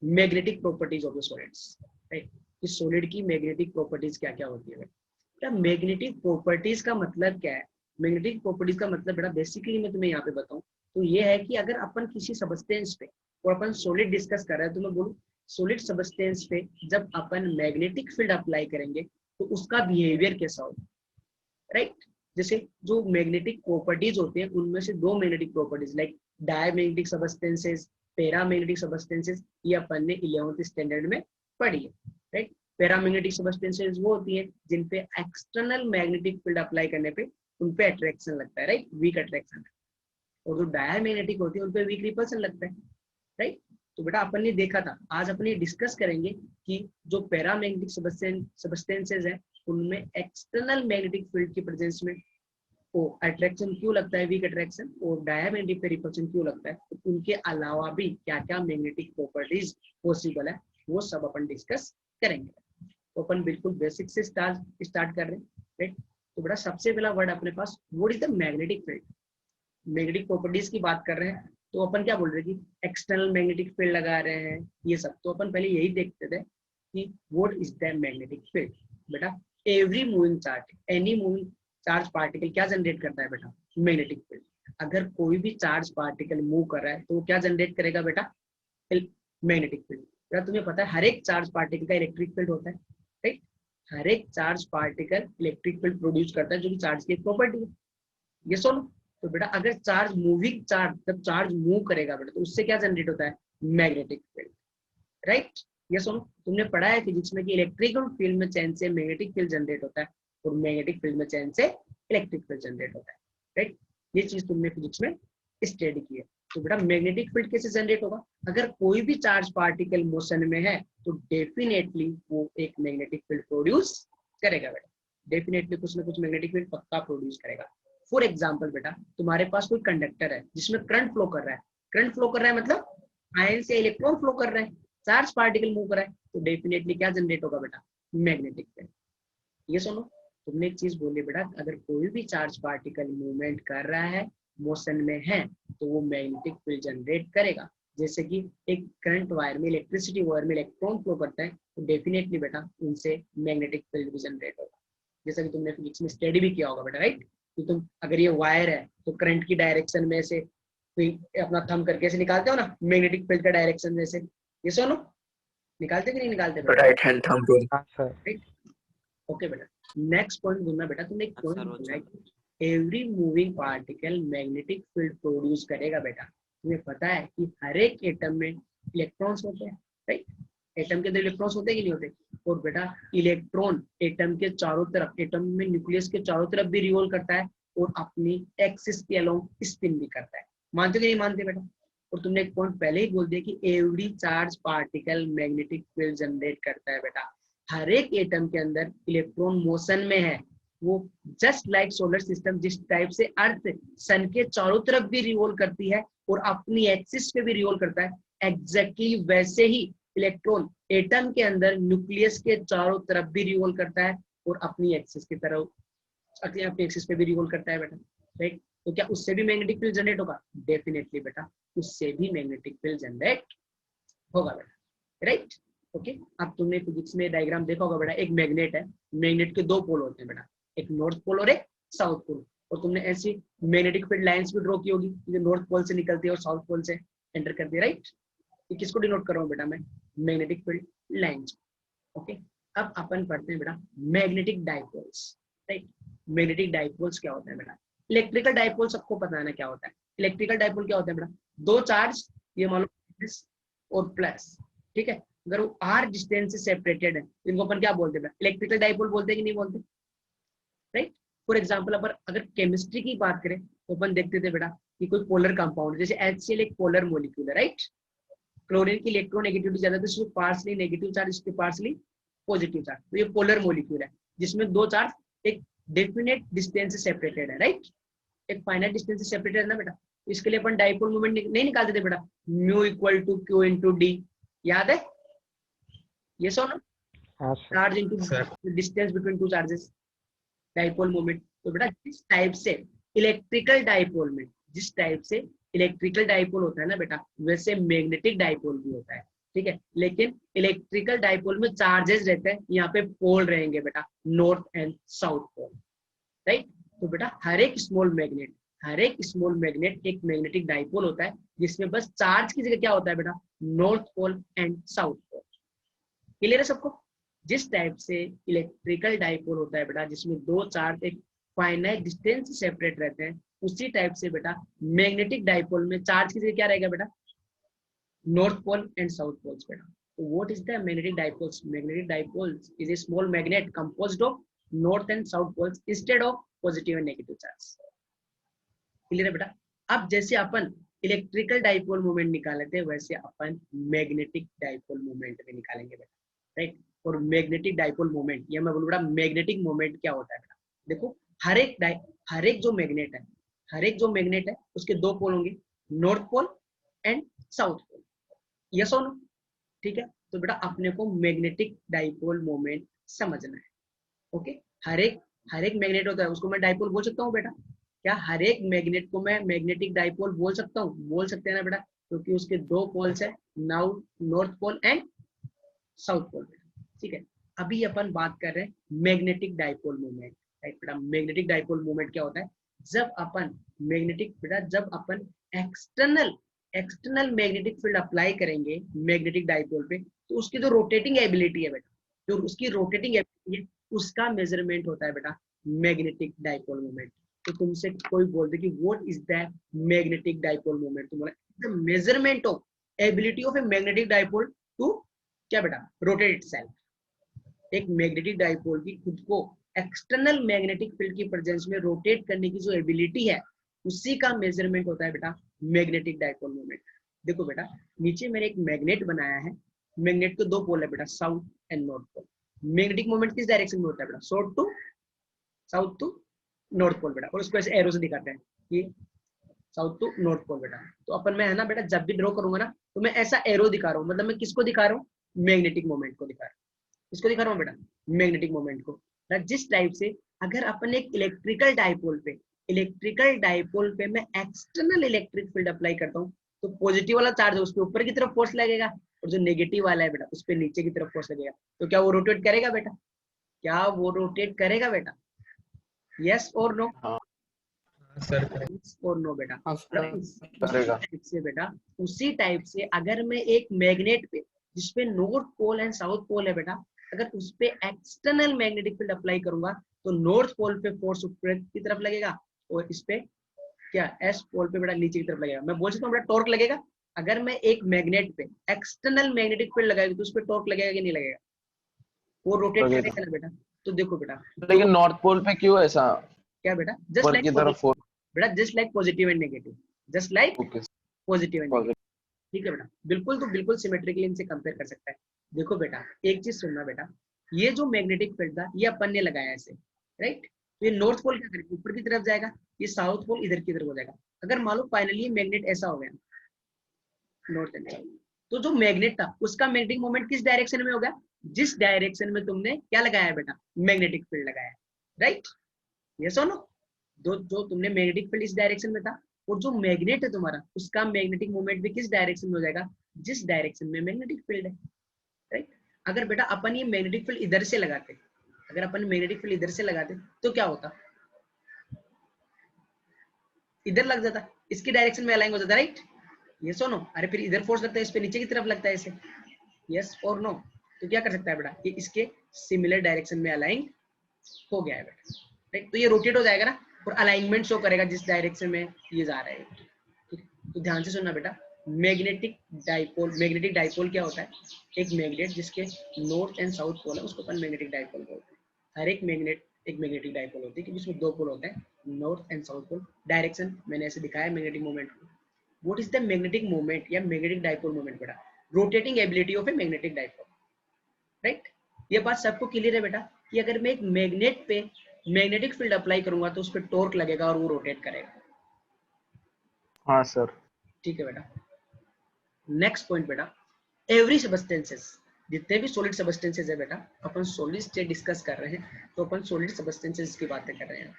Magnetic properties of the solids, right. इस solid की magnetic properties क्या क्या होती है बेटा। मैग्नेटिक प्रॉपर्टीज का मतलब क्या है। मैग्नेटिक प्रॉपर्टीज का मतलब बेटा बेसिकली मैं तुम्हें यहाँ पे बताऊं तो ये है कि अगर अपन किसी सबस्टेंस पे और अपन सॉलिड डिस्कस कर रहे हैं तो मैं बोलूँ सॉलिड सबस्टेंस पे जब अपन मैग्नेटिक फील्ड अप्लाई करेंगे तो उसका बिहेवियर कैसा होगा, राइट। जैसे जो मैग्नेटिक प्रॉपर्टीज होते हैं उनमें से दो magnetic properties like diamagnetic substances, paramagnetic substances, ये अपन ने 11th स्टैंडर्ड में पढ़ी है, राइट। पैरामैग्नेटिक सबस्टेंसेस वो होती है जिन पे एक्सटर्नल मैग्नेटिक फील्ड अप्लाई करने पे उन पे अट्रैक्शन लगता है, राइट, वीक अट्रैक्शन। और जो डायमैग्नेटिक होती है उन पे वीक रिपल्सन लगता है, राइट। तो बेटा अपन ने देखा था, आज अपन ये डिस्कस करेंगे कि जो पैरामैग्नेटिक सबस्टेंसेस है उनमें एक्सटर्नल मैग्नेटिक फील्ड की प्रेजेंस में वो अट्रैक्शन क्यों लगता है, वीक अट्रैक्शन, और डायमैग्नेटिक पे रिपल्शन क्यों लगता है, तो उनके अलावा भी क्या क्या मैग्नेटिक प्रॉपर्टीज पॉसिबल है वो सब अपन डिस्कस करेंगे। तो अपन बिल्कुल बेसिक से स्टार्ट कर रहे हैं, राइट। तो बेटा सबसे पहला वर्ड अपने पास what is the magnetic field. Magnetic properties की बात कर रहे हैं तो अपन क्या बोल रहे हैं कि एक्सटर्नल मैग्नेटिक फील्ड लगा रहे हैं ये सब, तो अपन पहले यही देखते थे कि what is the magnetic field. बेटा every moving charge, any moving charge particle क्या जनरेट करता है बेटा, मैग्नेटिक फील्ड। अगर कोई भी चार्ज पार्टिकल मूव कर रहा है तो वो क्या जनरेट करेगा बेटा, मैग्नेटिक फील्ड। बेटा तुम्हें पता है हर एक चार्ज पार्टिकल का इलेक्ट्रिक फील्ड होता है, राइट। हर एक charge particle electric field produce करता है जो कि चार्ज की एक प्रॉपर्टी है, ये सुनो। तो बेटा अगर चार्ज मूविंग चार्ज जब चार्ज मूव करेगा बेटा तो उससे क्या जनरेट होता है, मैग्नेटिक फील्ड, राइट। ये सुनो तुमने पढ़ा है फिजिक्स में कि इलेक्ट्रिकल फील्ड में चेंज से मैग्नेटिक फील्ड जनरेट होता है और मैग्नेटिक फील्ड में चेंज से इलेक्ट्रिक फील्ड जनरेट होता है, राइट। ये चीज तुमने फिजिक्स में स्टडी की है। तो बेटा मैग्नेटिक फील्ड कैसे जनरेट होगा, अगर कोई भी चार्ज पार्टिकल मोशन में है तो डेफिनेटली वो एक मैग्नेटिक फील्ड प्रोड्यूस करेगा बेटा, डेफिनेटली कुछ ना कुछ मैग्नेटिक फील्ड पक्का प्रोड्यूस करेगा। फॉर एग्जाम्पल बेटा तुम्हारे पास कोई कंडक्टर है जिसमें करंट फ्लो कर रहा है, करंट फ्लो कर रहा है मतलब आयन से इलेक्ट्रॉन फ्लो कर रहा है, चार्ज पार्टिकल मूव कर रहा है, तो डेफिनेटली क्या जनरेट होगा बेटा, मैग्नेटिक फील्ड। ये सुनो तुमने एक चीज बोली बेटा, अगर कोई भी चार्ज पार्टिकल मूवमेंट कर रहा है, मोशन में है, तो वो मैग्नेटिक फील्ड जनरेट करेगा। जैसे कि एक करंट वायर में, इलेक्ट्रिसिटी वायर में इलेक्ट्रॉन फ्लो करता है तो डेफिनेटली बेटा उनसे मैग्नेटिक फील्ड भी जनरेट होगा। जैसा कि तुमने फिजिक्स में स्टडी भी किया होगा बेटा, राइट। कि तुम अगर ये वायर है तो करंट की डायरेक्शन में से अपना थंब करके ऐसे निकालते हो ना, मैग्नेटिक फील्ड का डायरेक्शन जैसे, ये सुनो निकालते कि नहीं निकालते बेटा, right hand thumb rule. Right. Okay बेटा नेक्स्ट पॉइंट बोलना बेटा, तुमने एक पॉइंट बोला कि every moving particle magnetic field produce करेगा बेटा। तुम्हें पता है कि हर एक एटम में इलेक्ट्रॉन्स होते हैं, राइट। एटम के अंदर इलेक्ट्रॉन्स होते हैं कि नहीं होते, और बेटा इलेक्ट्रॉन एटम के चारों तरफ, एटम में न्यूक्लियस के चारों तरफ भी रिवॉल्व करता है और अपनी एक्सिस के अलोंग स्पिन भी करता है। मानते कि नहीं मानते बेटा। और तुमने एक पॉइंट पहले ही बोल दिया कि every charge particle magnetic field generate करता है बेटा। हर एक एटम के अंदर इलेक्ट्रॉन मोशन में है, वो जस्ट लाइक सोलर सिस्टम जिस टाइप से अर्थ सन के चारों तरफ भी रिवॉल्व करती है और अपनी एक्सिस पे भी रिवॉल्व करता है, एग्जैक्टली वैसे ही इलेक्ट्रॉन एटम के अंदर न्यूक्लियस के चारों तरफ भी रिवॉल्व करता है और अपनी एक्सिस की तरफ, अपनी एक्सिस पे भी रिवॉल्व करता है बेटा, राइट। तो क्या उससे भी मैग्नेटिक फील्ड जनरेट होगा, डेफिनेटली बेटा उससे भी मैग्नेटिक फील्ड जनरेट होगा बेटा, राइट। ओके अब तुमने फिजिक्स में डायग्राम देखा होगा बेटा, एक मैग्नेट है, मैग्नेट के दो पोल होते हैं बेटा, एक नॉर्थ पोल और एक साउथ पोल। और तुमने ऐसी मैग्नेटिक फील्ड लाइंस भी ड्रॉ की होगी जो नॉर्थ पोल से निकलती है और साउथ पोल से एंटर करती है, राइट। ये किसको डिनोट कर रहा हूँ बेटा मैं, मैग्नेटिक फील्ड लाइंस। ओके अब अपन पढ़ते हैं बेटा magnetic dipoles, right. Magnetic dipoles क्या होता है बेटा, इलेक्ट्रिकल डाइपोल सबको पता है ना क्या होता है। इलेक्ट्रिकल डाइपोल क्या होता है बेटा, दो चार्ज, ये मान लो और प्लस, ठीक है, अगर वो आर डिस्टेंस से सेपरेटेड है इनको अपन क्या बोलते हैं, इलेक्ट्रिकल डाइपोल बोलते हैं कि नहीं बोलते, राइट। फॉर एग्जांपल अपन अगर केमिस्ट्री की बात करें तो अपन देखते थे बेटा कि कोई पोलर कंपाउंड जैसे HCl एक पोलर मॉलिक्यूल है, राइट। क्लोरीन की इलेक्ट्रोनेगेटिविटी ज्यादा है तो इसमें पार्सली नेगेटिव चार्ज, इसके पार्सली पॉजिटिव चार्ज, तो ये पोलर मॉलिक्यूल है जिसमें दो चार्ज एक डेफिनेट डिस्टेंस से सेपरेटेड है, राइट। एक फाइनाइट डिस्टेंस से सेपरेटेड है ना बेटा, इसके लिए अपन डाइपोल मोमेंट नहीं निकालते थे बेटा, mu equal to q into d, याद है ये सुनो, charge into distance between two charges, dipole moment. तो बेटा जिस टाइप से इलेक्ट्रिकल डाइपोल में, जिस टाइप से इलेक्ट्रिकल डाइपोल होता है ना बेटा, वैसे मैग्नेटिक डाइपोल भी होता है। ठीक है, लेकिन इलेक्ट्रिकल डाइपोल में चार्जेस रहते हैं, यहाँ पे पोल रहेंगे बेटा, north and south pole, right. तो बेटा हर एक स्मॉल मैग्नेट एक मैग्नेटिक डाइपोल होता है, जिसमें बस चार्ज की जगह क्या होता है बेटा, north pole and south pole. Clear है सबको? जिस टाइप से इलेक्ट्रिकल डाइपोल होता है बेटा, जिसमें दो चार्ज एक फाइनाइट डिस्टेंस से सेपरेट रहते हैं, उसी टाइप से बेटा मैग्नेटिक डाइपोल में चार्ज की जगह क्या रहेगा बेटा, north pole and south poles बेटा। तो what is the magnetic dipoles? Magnetic dipoles is a small magnet composed of north and south poles instead of positive and negative charge. Clear है बेटा? अब जैसे अपन इलेक्ट्रिकल डाइपोल मोमेंट निकाले थे, वैसे अपन magnetic dipole moment भी निकालेंगे बेटा, राइट। और मैग्नेटिक डाइपोल मोमेंट, या मैं बोलूँ बेटा मैग्नेटिक मोमेंट क्या होता है बेटा, देखो हर एक जो मैग्नेट है उसके दो पोल होंगे, north pole and south pole, yes और नो? ठीक है, तो बेटा अपने को मैग्नेटिक डाइपोल मोमेंट समझना है। ओके, हर एक मैग्नेट होता है, उसको मैं डाइपोल बोल सकता हूँ बेटा? क्या हर एक मैग्नेट को मैं मैग्नेटिक डाइपोल बोल सकता हूँ? बोल सकते हैं ना बेटा, क्योंकि उसके दो पोल्स है, now north pole and south pole. ठीक है, अभी अपन बात कर रहे हैं मैग्नेटिक डाइपोल मोमेंट, राइट बेटा। मैग्नेटिक डाइपोल मोमेंट क्या होता है? जब अपन एक्सटर्नल मैग्नेटिक फील्ड अप्लाई करेंगे मैग्नेटिक डाइपोल पे, तो उसकी जो रोटेटिंग एबिलिटी है बेटा, जो उसकी रोटेटिंग एबिलिटी है, उसका मेजरमेंट होता है बेटा मैग्नेटिक डाइपोल मोमेंट। तो तुमसे कोई बोलते कि what is the magnetic dipole moment, तो बोला the measurement of ability of a magnetic dipole to क्या बेटा, रोटेट इटसेल्फ। एक मैग्नेटिक डाइपोल की खुद को एक्सटर्नल मैग्नेटिक फील्ड की प्रेजेंस में रोटेट करने की जो एबिलिटी है, उसी का मेजरमेंट होता है बेटा मैग्नेटिक डाइपोल मोमेंट। देखो बेटा, नीचे मैंने एक मैग्नेट बनाया है, मैग्नेट के दो पोल है बेटा, south and north pole. Magnetic moment किस डायरेक्शन में होता है बेटा? साउथ टू नॉर्थ पोल बेटा, और उसको ऐसे एरो से दिखाते हैं कि साउथ टू नॉर्थ पोल बेटा। तो अपन मैं है ना बेटा, जब भी ड्रॉ करूंगा ना, तो मैं ऐसा एरो दिखा रहा हूँ, मतलब मैं किसको दिखा रहा हूँ? मैग्नेटिक मोमेंट को दिखा रहा हूँ। किसको दिखा रहा हूँ बेटा? मैग्नेटिक मोमेंट को। जिस टाइप से अगर अपन एक इलेक्ट्रिकल डाइपोल पे मैं एक्सटर्नल इलेक्ट्रिक फील्ड अप्लाई करता हूँ, तो पॉजिटिव वाला चार्ज है उस पर ऊपर की तरफ फोर्स लगेगा, और जो नेगेटिव वाला है बेटा उस पर नीचे की तरफ फोर्स लगेगा। तो क्या वो रोटेट करेगा बेटा? यस और नो? सर और नो बेटा? करेगा। इससे बेटा उसी टाइप से अगर मैं एक मैग्नेट पे जिसपे north pole and south pole है बेटा, अगर उस पे एक्सटर्नल मैग्नेटिक फील्ड अप्लाई करूंगा, तो नॉर्थ पोल पे फोर्स ऊपर की तरफ लगेगा, और इस पे क्या एस पोल पे बेटा नीचे की तरफ लगेगा। मैं बोल सकता हूँ बेटा टॉर्क लगेगा। अगर मैं एक मैग्नेट पे एक्सटर्नल मैग्नेटिक फील्ड लगाएगी, तो उस पे टॉर्क लगेगा कि नहीं लगेगा? वो रोटेट करेगा ना बेटा। तो देखो बेटा, लेकिन नॉर्थ पोल पे क्यों ऐसा क्या बेटा? जस्ट ऊपर लाइक की तरफ फोर्स? बेटा, just like positive and negative, just like okay, positive and negative. ठीक है बेटा, बिल्कुल, तो बिल्कुल सिमेट्रिकली इनसे कंपेयर कर सकता है। देखो बेटा, एक चीज सुनना बेटा, ये जो मैग्नेटिक फील्ड था ये अपन ने लगाया ऐसे, राइट। तो ये नॉर्थ पोल क्या करेगा? ऊपर की तरफ जाएगा, ये साउथ पोल इधर की तरफ हो जाएगा। अगर मान लो फाइनली मैग्नेट ऐसा हो गया, नॉर्थ एंड साउथ, तो जो मैग्नेट था उसका मैग्नेटिक मोमेंट किस डायरेक्शन में होगा? जिस डायरेक्शन में तुमने क्या लगाया है बेटा? मैग्नेटिक फील्ड लगाया, राइट। यस और नो? जो तुमने मैग्नेटिक फील्ड इस डायरेक्शन में था, और जो मैग्नेट है तुम्हारा, उसका मैग्नेटिक मोमेंट भी किस डायरेक्शन में हो जाएगा? जिस डायरेक्शन में मैग्नेटिक फील्ड है, राइट। अगर बेटा अपन ये मैग्नेटिक फील्ड इधर से लगाते, तो क्या होता? इधर लग जाता, इसकी डायरेक्शन में अलाइन हो जाता, राइट। यस और नो? अरे फिर इधर फोर्स लगता है, इस पे नीचे की तरफ लगता है ऐसे, यस और नो? तो क्या कर सकता है बेटा? ये इसके सिमिलर डायरेक्शन में अलाइन हो गया है बेटा, राइट। तो ये रोटेट हो जाएगा ना, और अलाइनमेंट शो करेगा जिस डायरेक्शन में ये जा रहा है। तो ध्यान से सुनना बेटा, मैग्नेटिक डाइपोल क्या होता है? एक मैग्नेट जिसके नॉर्थ एंड साउथ पोल है, उसको अपन मैग्नेटिक डाइपोल बोलते हैं। हर एक मैग्नेट एक मैग्नेटिक डाइपोल होती है, क्योंकि इसमें दो पोल होते हैं, north and south pole. Direction मैंने ऐसे दिखाया मैग्नेटिक मोमेंट को। What is the magnetic moment या मैग्नेटिक डाइपोल मोमेंट बेटा? Rotating ability of a magnetic dipole, right. ये बात सबको क्लियर है बेटा, कि अगर मैं एक मैग्नेट पे मैग्नेटिक फील्ड अप्लाई करूंगा, तो उस पर टॉर्क लगेगा और वो रोटेट करेगा। हाँ सर। ठीक है बेटा। नेक्स्ट पॉइंट बेटा, एवरी सबस्टेंसेस, जितने भी सॉलिड सबस्टेंसेस है बेटा, अपन सॉलिड स्टेट डिस्कस कर रहे हैं, तो अपन सॉलिड सबस्टेंसेस की बातें कर रहे हैं,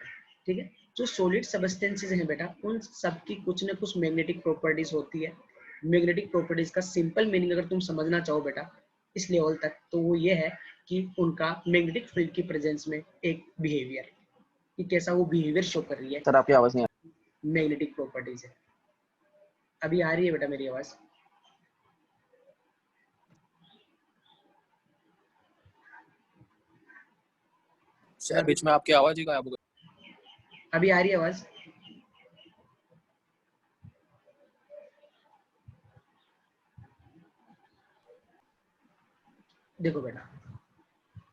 ठीक है। जो सॉलिड सबस्टेंसेस हैं बेटा, उन सब की कुछ न कुछ मैग्नेटिक प्रॉपर्टीज होती है, मैग्नेटिक प्रॉपर्टीज का सिंपल मीनिंग अगर तुम समझना चाहो बेटा इस लेवल तक, तो वो ये है कि उनका मैग्नेटिक फील्ड की प्रेजेंस में एक बिहेवियर, कि कैसा वो बिहेवियर शो कर रही है, सर आपकी आवाज नहीं मैग्नेटिक प्रॉपर्टीज है। अभी आ रही है बेटा मेरी आवाज? सर बीच में आपकी आवाज ही गायब हो गई। अभी आ रही है आवाज? देखो बेटा,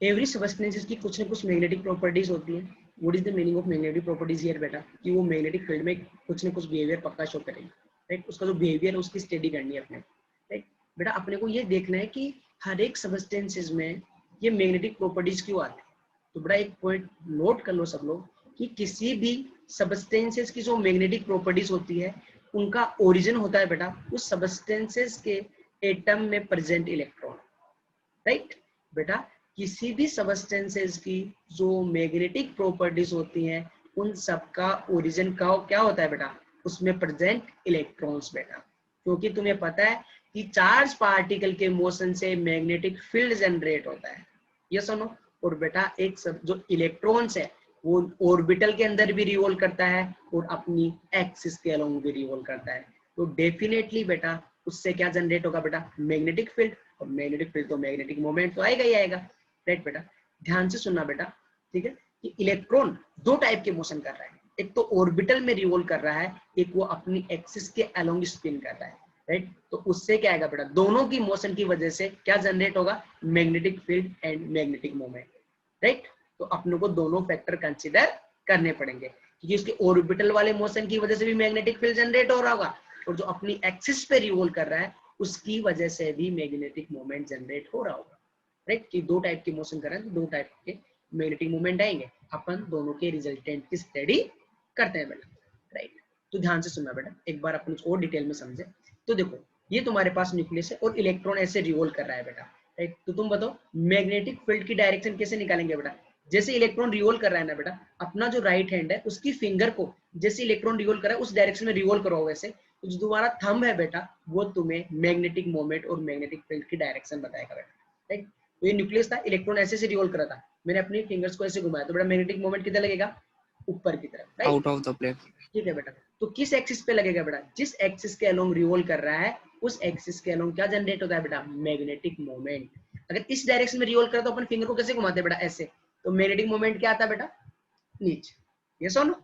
एवरी सब्सटेंसेस की कुछ ना कुछ मैग्नेटिक प्रॉपर्टीज होती है। What is the meaning of magnetic properties here बेटा? कि वो मैग्नेटिक फील्ड में कुछ ना कुछ बिहेवियर पक्का शो करेगी, राइट? उसका जो बिहेवियर है उसकी स्टडी करनी है अपने, राइट? बेटा अपने को ये देखना है कि हर एक सब्सटेंसेस में ये मैग्नेटिक प्रॉपर्टीज क्यों आती है। तो बेटा एक पॉइंट नोट कर लो सब लोग कि किसी भी सब्सटेंसेस की जो मैग्नेटिक प्रॉपर्टीज होती है उनका ओरिजिन होता है बेटा उस सब्सटेंसेस के एटम में प्रेजेंट इलेक्ट्रॉन, राइट? बेटा किसी भी सब्सटेंसेस की जो मैग्नेटिक प्रॉपर्टीज होती हैं उन सबका ओरिजिन का क्या होता है बेटा? उसमें प्रेजेंट इलेक्ट्रॉन्स बेटा, क्योंकि तुम्हें पता है कि चार्ज पार्टिकल के मोशन से मैग्नेटिक फील्ड जनरेट होता है, ये सुनो। और बेटा एक सब जो इलेक्ट्रॉन्स है वो ऑर्बिटल के अंदर भी रिवॉल्व करता है और अपनी एक्सिस के अलोंग भी रिवॉल्व करता है। तो डेफिनेटली बेटा उससे क्या जनरेट होगा बेटा? Magnetic field. और मैग्नेटिक फील्ड तो मैग्नेटिक मोमेंट तो आएगा ही आएगा, राइट बेटा? ध्यान से सुनना बेटा, ठीक है? कि इलेक्ट्रॉन दो टाइप के मोशन कर रहा है, एक तो ऑर्बिटल में रिवॉल्व कर रहा है, एक वो अपनी एक्सिस के अलोंग स्पिन कर रहा है, राइट? तो उससे क्या आएगा बेटा? दोनों की मोशन की वजह से क्या जनरेट होगा? Magnetic field and magnetic moment, right? तो अपने को दोनों फैक्टर कंसीडर करने पड़ेंगे, क्योंकि उसके ऑर्बिटल वाले मोशन की वजह से भी मैग्नेटिक फील्ड जनरेट हो रहा होगा और जो अपनी एक्सिस पे रिवॉल्व कर रहा है उसकी वजह से भी मैग्नेटिक मोमेंट जनरेट हो रहा होगा, राइट? कि दो टाइप के मोशन कर रहे हैं तो दो टाइप के मैग्नेटिक मोमेंट आएंगे, अपन दोनों के रिजल्टेंट की स्टडी करते हैं बेटा, राइट? तो ध्यान से सुनना बेटा, एक बार अपन और डिटेल में समझे। तो देखो ये तुम्हारे पास न्यूक्लियस है और इलेक्ट्रॉन ऐसे रिवॉल्व कर रहा है बेटा, राइट? तो तुम बताओ मैग्नेटिक फील्ड की डायरेक्शन कैसे निकालेंगे बेटा? जैसे इलेक्ट्रॉन रिवॉल्व कर रहा है ना बेटा, अपना जो राइट हैंड है उसकी फिंगर को जैसे इलेक्ट्रॉन रिवॉल्व कर रहा है उस डायरेक्शन में रिवॉल्व करो वैसे, तो जो तुम्हारा थंब है बेटा वो तुम्हें मैग्नेटिक मोमेंट और मैग्नेटिक फील्ड की डायरेक्शन बताएगा बेटा, राइट? तो ये न्यूक्लियस था, इलेक्ट्रॉन ऐसे से रिवॉल्व कर रहा था, मैंने अपनी फिंगर्स को ऐसे घुमाया तो बेटा मैग्नेटिक मोमेंट किधर लगेगा? ऊपर की तरफ, right? Out of the plane. ठीक है बेटा। तो किस एक्सिस पे लगेगा बेटा? जिस एक्सिस के अलोंग रिवॉल्व कर रहा है उस एक्सिस के अलोंग क्या जनरेट होता है बेटा? Magnetic moment. अगर इस डायरेक्शन में रिवॉल्व कर तो अपन फिंगर को कैसे घुमाते हैं बेटा? ऐसे, तो मैग्नेटिक मोमेंट क्या आता है बेटा? नीचे। यस और नो?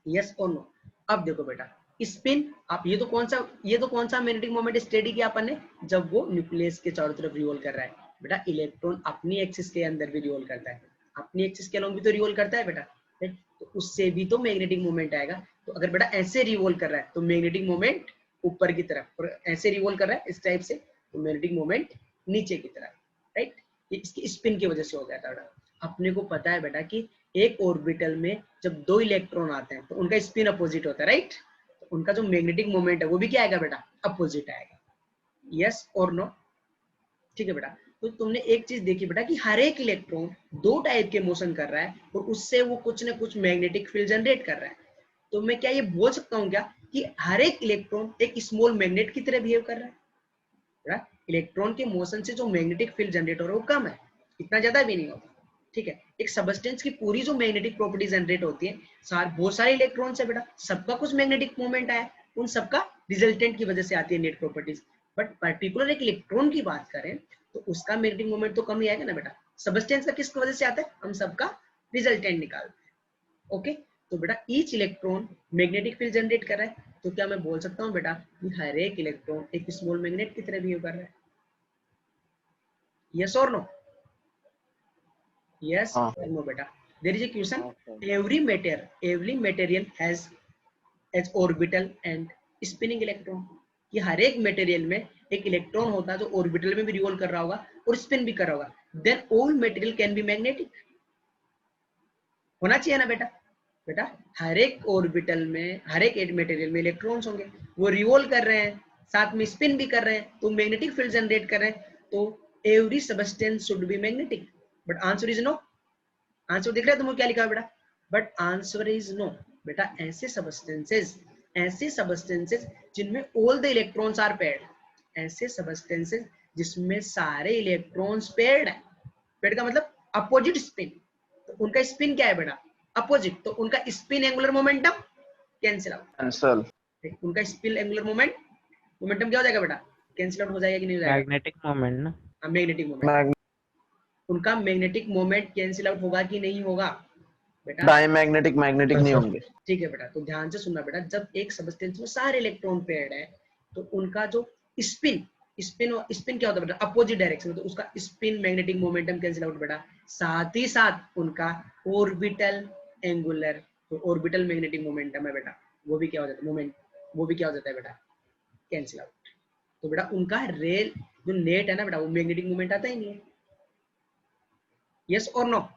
यस और नो? अब देखो बेटा स्पिन, आप ये तो कौन सा मैग्नेटिक मोमेंट स्टडी किया अपन ने? जब वो न्यूक्लियस के चारों तरफ रिवॉल्व कर रहा है बेटा। इलेक्ट्रॉन अपनी एक्सिस के अंदर भी रिवॉल्व करता है, अपनी एक्सिस के अलोंग भी तो रिवॉल्व करता है बेटा, तो उससे भी तो मैग्नेटिक मोमेंट आएगा। तो अगर बेटा ऐसे रिवॉल्व कर रहा है तो मैग्नेटिक मोमेंट ऊपर की तरफ, और ऐसे रिवॉल्व कर रहा है इस टाइप से तो मैग्नेटिक मोमेंट नीचे की तरफ, राइट? ये इसकी स्पिन की वजह से हो गया था बेटा। अपने को पता है बेटा कि एक ऑर्बिटल में जब दो इलेक्ट्रॉन आते हैं तो उनका स्पिन अपोजिट होता है, राइट? तो उनका जो मैग्नेटिक मोमेंट है वो भी क्या आएगा बेटा? अपोजिट आएगा। यस और नो? ठीक है बेटा। तो तुमने एक चीज देखी बेटा कि हर एक इलेक्ट्रॉन दो टाइप के मोशन कर रहा है और उससे वो कुछ ना कुछ मैग्नेटिक फील्ड जनरेट कर रहा है। तो मैं क्या ये बोल सकता हूँ क्या कि हर एक इलेक्ट्रॉन एक स्मॉल मैग्नेट की तरह बिहेव कर रहा है? राइट? इलेक्ट्रॉन के मोशन से जो मैग्नेटिक फील्ड जनरेट हो रहा है वो कम है, इतना ज्यादा भी नहीं होता, ठीक है? एक सब्सटेंस की पूरी जो मैग्नेटिक प्रॉपर्टी जनरेट होती है, बहुत सारे इलेक्ट्रॉन्स है बेटा, सबका कुछ मैग्नेटिक मूवमेंट आया, उन सबका रिजल्टेंट की वजह से आती है नेट प्रॉपर्टीज। बट पर्टिकुलर एक इलेक्ट्रॉन की बात करें तो उसका मैग्नेटिक मूवमेंट तो कम ही आएगा ना बेटा। सब्सटेंस का किस वजह से आता है? हम सबका रिजल्टेंट निकालते हैं। ओके, तो बेटा each electron magnetic field generate कर रहा है, तो क्या मैं बोल सकता हूँ बेटा कि हर एक इलेक्ट्रॉन एक स्मॉल मैग्नेट की तरह बिहेव कर रहा है? यस और नो? Yes हाँ or no beta? There is a question. हाँ sir. Every material has orbital and spinning electron. कि हर एक मटेरियल में एक इलेक्ट्रॉन होता है जो ऑर्बिटल में भी रिवॉल्व कर रहा होगा और स्पिन भी कर रहा होगा। Then all material can be magnetic. होना चाहिए ना बेटा? बेटा हर एक ऑर्बिटल में, हर एक मटेरियल में इलेक्ट्रॉन्स होंगे, वो रिवॉल्व कर रहे हैं, साथ में स्पिन भी कर रहे हैं, तो मैग्नेटिक फील्ड जनरेट कर रहे हैं, तो every substance should be magnetic. But answer is no. Answer दिख रहा है तुमको क्या लिखा है बेटा? बट आंसर इज नो बेटा। ऐसे सब्सटेंसेस ऐसे सबस्टेंसेस जिनमें all the electrons are paired, ऐसे सबस्टेंसेस जिसमें सारे इलेक्ट्रॉन्स पेयर्ड है। पेयर्ड का मतलब अपोजिट स्पिन, तो उनका स्पिन क्या है बेटा, अपोजिट, तो उनका spin angular momentum cancel out, cancel. उनका स्पिन एंगुलर मोमेंटम क्या हो जाएगा बेटा, कैंसिल आउट हो जाएगा कि नहीं हो जाएगा, मैग्नेटिक मोमेंट ना, मैग्नेटिक मोमेंट, उनका मैग्नेटिक मोमेंट कैंसिल आउट होगा कि नहीं होगा बेटा, डायमैग्नेटिक मैग्नेटिक नहीं होंगे। ठीक है बेटा। तो ध्यान से सुनना बेटा, जब एक सबस्टेंस में सारे इलेक्ट्रॉन पेयर्ड है तो उनका जो स्पिन स्पिन क्या होता है बेटा, अपोजिट डायरेक्शन में, तो उसका spin magnetic momentum cancel out बेटा, साथ ही साथ उनका ऑर्बिटल एंगुलर, तो ऑर्बिटल मैग्नेटिक मोमेंटम है बेटा, वो भी क्या हो जाता है, मोमेंट, वो भी क्या हो जाता है बेटा, कैंसिल आउट। तो बेटा उनका रेल जो नेट है ना बेटा, वो मैग्नेटिक मोमेंट आता ही नहीं है, यस और नो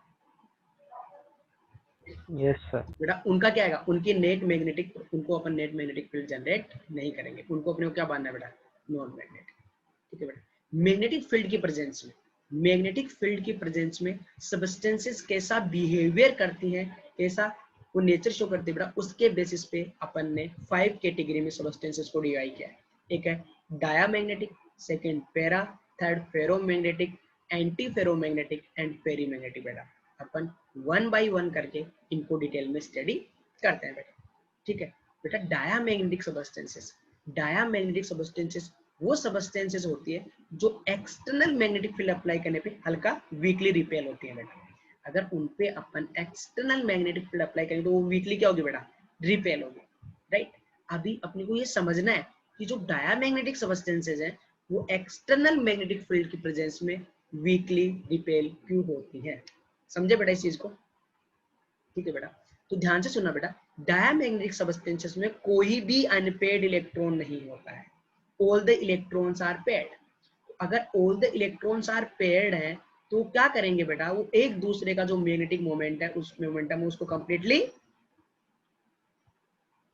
यस सर। बेटा उनका क्या आएगा, उनकी नेट मैग्नेटिक, उनको अपन नेट मैग्नेटिक फील्ड जनरेट नहीं करेंगे, उनको अपने को क्या मानना है बेटा, नॉन मैग्नेटिक, ठीक है बेटा। मैग्नेटिक फील्ड की प्रेजेंस में, मैग्नेटिक फील्ड की प्रेजेंस में सबस्टेंसेस कैसा बिहेवियर करती हैं, कैसा वो नेचर शो करती है बेटा, उसके बेसिस पे अपन ने 5 कैटेगरी में सबस्टेंसेस को डिवाइड किया है। एक है diamagnetic, second para, third ferromagnetic, anti ferromagnetic and ferrimagnetic. बेटा अपन 1 बाय 1 करके इनको डिटेल में स्टडी करते हैं बेटा, ठीक है बेटा। डायामैग्नेटिक सबस्टेंसेस, डायामैग्नेटिक सबस्टेंसेस वो सबस्टेंसेस होती है जो एक्सटर्नल मैग्नेटिक फील्ड अप्लाई करने पे हल्का वीकली रिपेल होती है बेटा। अगर उन पे अपन एक्सटर्नल मैग्नेटिक फील्ड अप्लाई करें तो वो वीकली क्या होगी बेटा, रिपेल होगी, राइट। अभी अपने को ये समझना है कि जो डायामैग्नेटिक सबस्टेंसेस हैं वो एक्सटर्नल मैग्नेटिक फील्ड की प्रेजेंस में वीकली रिपेल क्यों होती है, समझे बेटा इस चीज को, ठीक है बेटा। तो ध्यान से सुनना बेटा, डायामैग्नेटिक सबस्टेंसेस में कोई भी अनपेयर्ड इलेक्ट्रॉन नहीं होता है, all the electrons are paired. अगर all the electrons are paired है तो क्या करेंगे बेटा, वो एक दूसरे का जो मैग्नेटिक मोमेंट है, उस मोमेंटम है उसको कंप्लीटली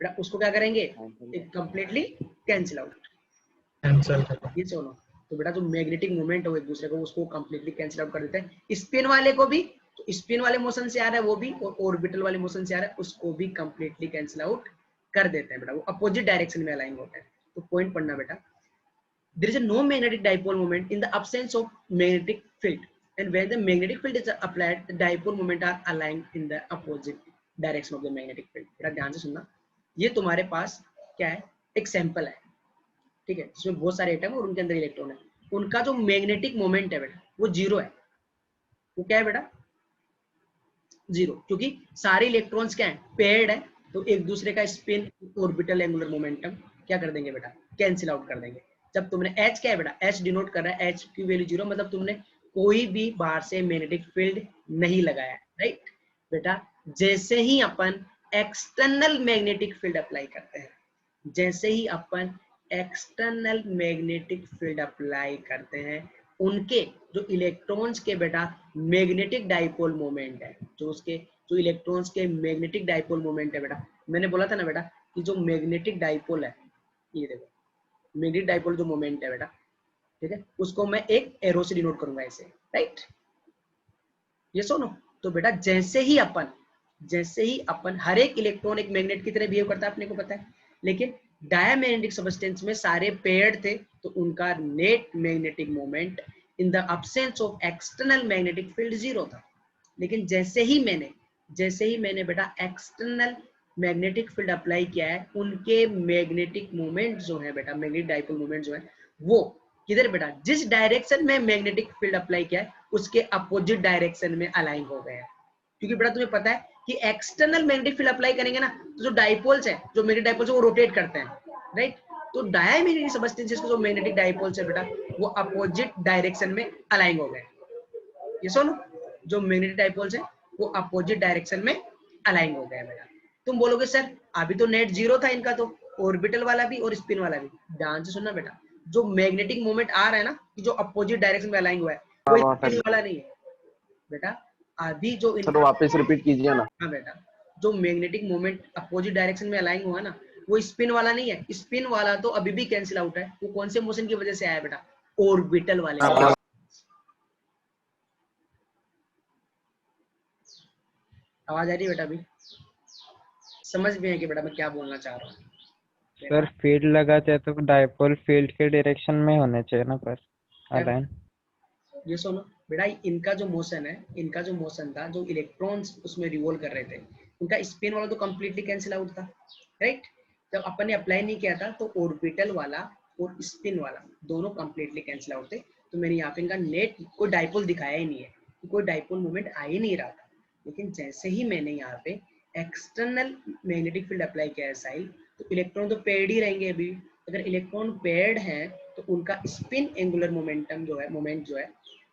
बेटा, उसको क्या करेंगे, कंप्लीटली कैंसिल आउट, कैंसिल ये सुनो। तो बेटा जो मैग्नेटिक मोमेंट है वो एक दूसरे को उसको कंप्लीटली कैंसिल आउट कर देते हैं। स्पिन वाले को भी, तो स्पिन वाले मोशन से आ रहा है वो भी, और ऑर्बिटल वाले मोशन से आ रहा है उसको भी कंप्लीटली कैंसिल आउट कर देते हैं बेटा, वो अपोजिट डायरेक्शन में अलाइन होता है। तो पॉइंट पढ़ना बेटा, there is a no magnetic dipole moment in the absence of magnetic field, and when the magnetic field is applied the dipole moment are aligned in the opposite direction of the magnetic field। बेटा ध्यान से सुनना, ये तुम्हारे पास क्या है, एक sample है, ठीक है, जिसमें बहुत सारे एटम और उनके अंदर इलेक्ट्रॉन है, उनका जो मैग्नेटिक मोमेंट है बेटा वो जीरो है, वो क्या है बेटा, जीरो, क्योंकि सारे इलेक्ट्रॉन्स क्या है, पेयर्ड है, तो एक दूसरे का स्पिन ऑर्बिटल एंगुलर मोमेंटम क्या कर देंगे बेटा, कैंसिल आउट कर देंगे। जब तुमने H क्या है बेटा, H डिनोट कर रहा है, H की वैल्यू जीरो, मतलब तुमने कोई भी बाहर से मैग्नेटिक फील्ड नहीं लगाया, राइट बेटा। जैसे ही अपन एक्सटर्नल मैग्नेटिक फील्ड अप्लाई करते हैं, जैसे ही अपन एक्सटर्नल मैग्नेटिक फील्ड अप्लाई करते हैं, उनके जो इलेक्ट्रॉन्स के बेटा मैग्नेटिक डाइपोल मोमेंट है, जो उसके जो इलेक्ट्रॉन्स के मैग्नेटिक डाइपोल मोमेंट है बेटा, मैंने बोला था ना बेटा कि जो मैग्नेटिक डाइपोल है, ये देखो मैग्नेटिक डाइपोल जो मोमेंट है बेटा, ठीक है, उसको मैं एक एरो से डिनोट करूंगा ऐसे, राइट, ये सुनो। तो बेटा जैसे ही अपन हर एक इलेक्ट्रॉन एक मैग्नेट की तरह बिहेव करता है अपने को पता है, लेकिन डायमैग्नेटिक सबस्टेंस में सारे पेयर्ड थे तो उनका net magnetic moment in the absence of external magnetic field zero था। लेकिन जैसे ही मैंने बेटा एक्सटर्नल मैग्नेटिक फील्ड अप्लाई किया है, उनके मैग्नेटिक मोमेंट जो है बेटा, मैग्नेटिक डाइपोल मोमेंट जो है वो किधर बेटा, जिस डायरेक्शन में मैग्नेटिक फील्ड अप्लाई किया है उसके अपोजिट डायरेक्शन में अलाइन हो गए हैं। क्योंकि बेटा तुम्हें पता है कि एक्सटर्नल मैग्नेटिक फील्ड अप्लाई करेंगे ना, तो जो डाइपोल्स है, जो मैग्नेटिक डाइपोल्स है वो रोटेट करते हैं, राइट। तो डायमैग्नेटिक सबस्टेंसेस के जो मैग्नेटिक डाइपोल्स है बेटा वो अपोजिट डायरेक्शन में अलाइन हो गए, ये सुनो, जो मैग्नेटिक डाइपोल्स है वो अपोजिट डायरेक्शन में अलाइन हो गए बेटा। तुम बोलोगे सर अभी तो नेट जीरो था इनका, तो ऑर्बिटल वाला भी और स्पिन वाला भी, ध्यान से सुनना बेटा, जो मैग्नेटिक मोमेंट आ रहा है ना कि जो अपोजिट डायरेक्शन में अलाइन हुआ है वो स्पिन वाला नहीं है बेटा। अभी जो सर वापस रिपीट कीजिए ना। हाँ बेटा, जो मैग्नेटिक मोमेंट अपोजिट डायरेक्शन में अलाइन हुआ ना वो स्पिन वाला नहीं है, स्पिन वाला तो अभी भी कैंसिल आउट है। वो कौन से मोशन की वजह से आया बेटा, ऑर्बिटल वाले। आवाज आ रही है बेटा, अभी समझ में है कि बेटा मैं क्या बोलना चाह रहा हूँ, सर फील्ड लगाते हैं तो डाइपोल फील्ड के डायरेक्शन में होने चाहिए ना पर अलाइन। ये सुनो बेटा, इनका जो मोशन है, इनका जो मोशन था, जो इलेक्ट्रॉन्स उसमें रिवॉल्व कर रहे थे, उनका स्पिन वाला तो कंप्लीटली कैंसिल आउट था, राइट। जब अपन ने अप्लाई नहीं किया था तो ऑर्बिटल वाला और स्पिन वाला दोनों कंप्लीटली कैंसिल आउट थे। तो मैंने यहाँ पे इनका नेट कोई डाइपोल दिखाया ही नहीं है, कोई डाइपोल मूवमेंट आ ही नहीं रहा था। लेकिन जैसे ही मैंने यहाँ पे एक्सटर्नल मैग्नेटिक फील्ड अप्लाई किया है साइड, तो इलेक्ट्रॉन तो पेयर्ड ही रहेंगे अभी। अगर इलेक्ट्रॉन पेयर्ड हैं तो उनका स्पिन एंगुलर मोमेंटम जो है, मोमेंट जो है